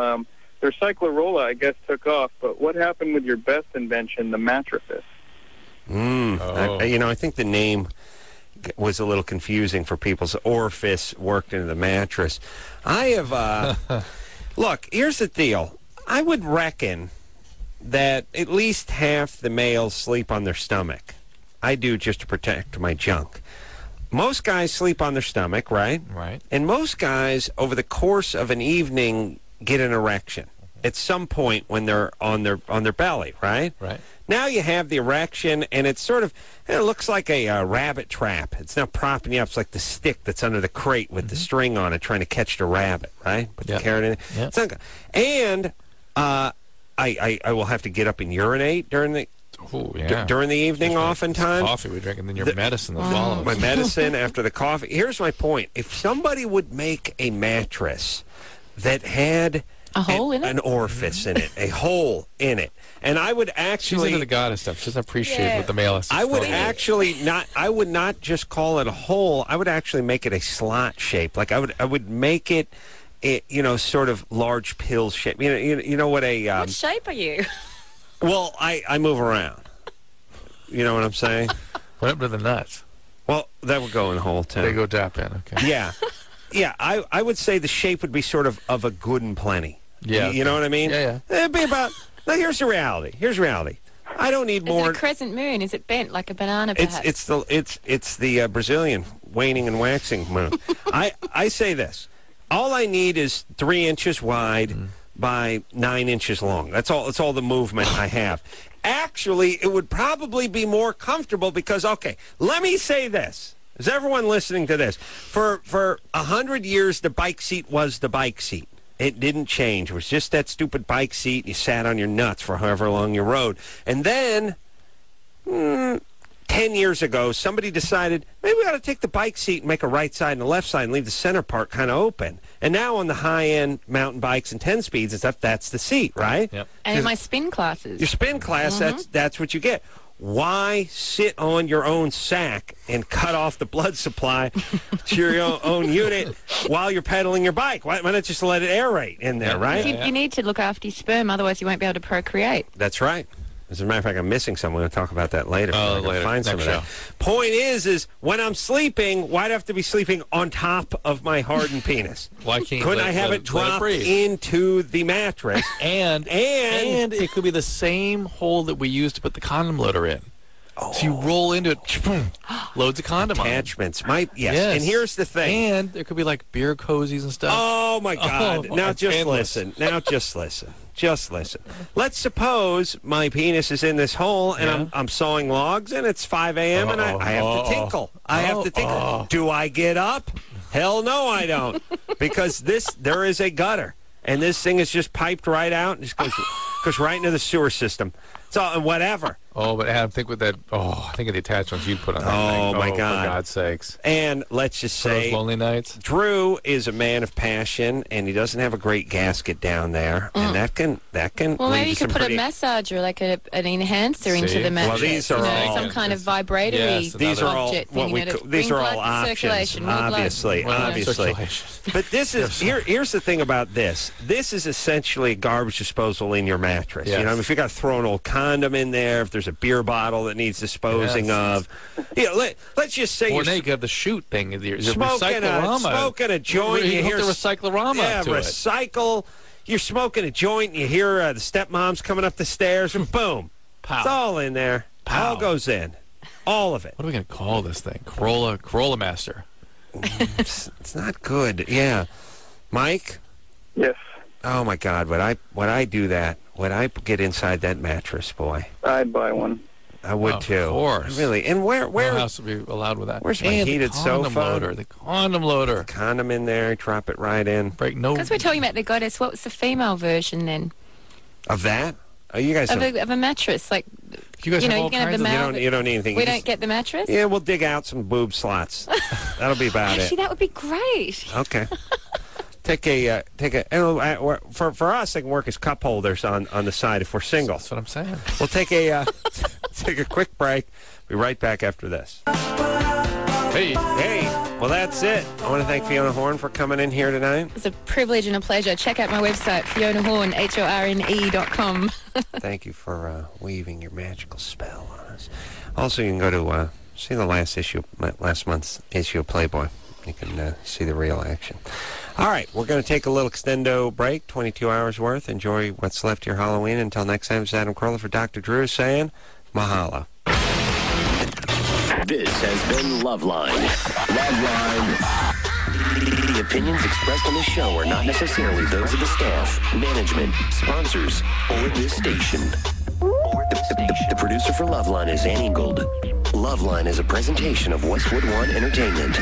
their Carolla, I guess, took off, but what happened with your best invention, the mattresses? I think the name was a little confusing for people's orifice worked into the mattress. I have, look, here's the deal. I would reckon that at least half the males sleep on their stomach. I do, just to protect my junk. Most guys sleep on their stomach, right? Right. And most guys, over the course of an evening, get an erection at some point when they're on their belly, right? Right. Now you have the erection, and it's sort of, it looks like a rabbit trap. It's now propping you up. It's like the stick that's under the crate with the string on it, trying to catch the rabbit, right? Put the carrot in it. Yep. It's not good. And I will have to get up and urinate during the during the evening, oftentimes. Coffee we drink, and then your medicine that follows. My medicine after the coffee. Here's my point. If somebody would make a mattress that had a hole in it? An orifice in it, a hole in it. And I would actually... She's into the goddess stuff. She doesn't appreciate what the male has to I would actually not... I would not just call it a hole. I would actually make it a slot shape. Like, I would make it, sort of large pill shape. You know what a... what shape are you? Well, I move around. You know what I'm saying? What happened to the nuts? Well, that would go in the hole, too. They go tap in, okay. Yeah. Yeah, I would say the shape would be sort of a good and plenty. Yeah. You know what I mean? Yeah. It'd be about... Now, here's the reality. I don't need more... Is it a crescent moon? Is it bent like a banana, perhaps? It's the Brazilian waning and waxing moon. I say this. All I need is 3 inches wide by 9 inches long. That's all the movement I have. Actually, it would probably be more comfortable because, okay, let me say this. Is everyone listening to this? For 100 years, the bike seat was the bike seat. It didn't change. It was just that stupid bike seat. You sat on your nuts for however long you rode. And then, 10 years ago, somebody decided, maybe we ought to take the bike seat and make a right side and a left side and leave the center part kind of open. And now on the high-end mountain bikes and 10 speeds and stuff, that's the seat, right? Yep. And in my spin classes. Your spin class, that's what you get. Why sit on your own sack and cut off the blood supply to your own unit while you're pedaling your bike? Why not just let it aerate in there, right? You need to look after your sperm, otherwise you won't be able to procreate. That's right. As a matter of fact, I'm missing some. We're going to talk about that later. Later. Find some of that. Point is when I'm sleeping, why'd I have to be sleeping on top of my hardened penis? Why can't Couldn't I have it drop into the mattress? And it could be the same hole that we used to put the condom loader in. So you roll into it, loads of condom on. Attachments. Yes. And here's the thing. And there could be like beer cozies and stuff. Oh, my God. Now just listen. Just listen. Let's suppose my penis is in this hole and I'm sawing logs and it's 5 a.m. and I have to tinkle. I have to tinkle. Do I get up? Hell no, I don't. Because there is a gutter. And this thing is just piped right out and just goes right into the sewer system. So whatever. Oh, but Adam, think of the attachments you put on that thing. Oh, my God. For God's sakes. And let's just say, those lonely nights. Drew is a man of passion, and he doesn't have a great gasket down there, and that can Well, lead maybe you to some could put pretty... a massager, like an enhancer into the mattress. Well, these are all some kind of vibratory these are all object what thing. these are all options. Circulation, obviously. But this is here's the thing about this. This is essentially garbage disposal in your mattress. Yes. You know, if you got to throw an old condom in there, if there's a beer bottle that needs disposing of, let's just say you're you have the chute thing. Smoking a joint. You hear the recyclorama. Yeah, recycle. You're smoking a joint. And you hear the stepmom's coming up the stairs, and boom, it's all in there. All goes in, all of it. What are we gonna call this thing? Carolla Master. It's not good. Yeah, Mike. Yes. Oh my God! Would I do that? Would I get inside that mattress, boy? I'd buy one. I would too. Of course. Really. And where else would be allowed with that? Where's my heated sofa? The condom loader. Condom in there. Drop it right in. Because we're talking about the goddess. What was the female version then? Of that? Oh, you guys of a mattress, like. You guys have all kinds of... You don't need anything. We don't get the mattress? Yeah, we'll dig out some boob slots. That'll be about Actually, that would be great. Okay. For us, they can work as cup holders on the side if we're single. That's what I'm saying. We'll take a quick break. Be right back after this. Hey. Well, that's it. I want to thank Fiona Horne for coming in here tonight. It's a privilege and a pleasure. Check out my website, FionaHorne, HORNE.com. Thank you for weaving your magical spell on us. Also, you can go to see the last month's issue of Playboy. You can see the real action. All right, we're going to take a little extendo break, 22 hours worth. Enjoy what's left of your Halloween. Until next time, it's Adam Carolla for Dr. Drew saying mahalo. This has been Loveline. Loveline. The opinions expressed on the show are not necessarily those of the staff, management, sponsors, or this station. The producer for Loveline is Ann Ingold. Loveline is a presentation of Westwood One Entertainment.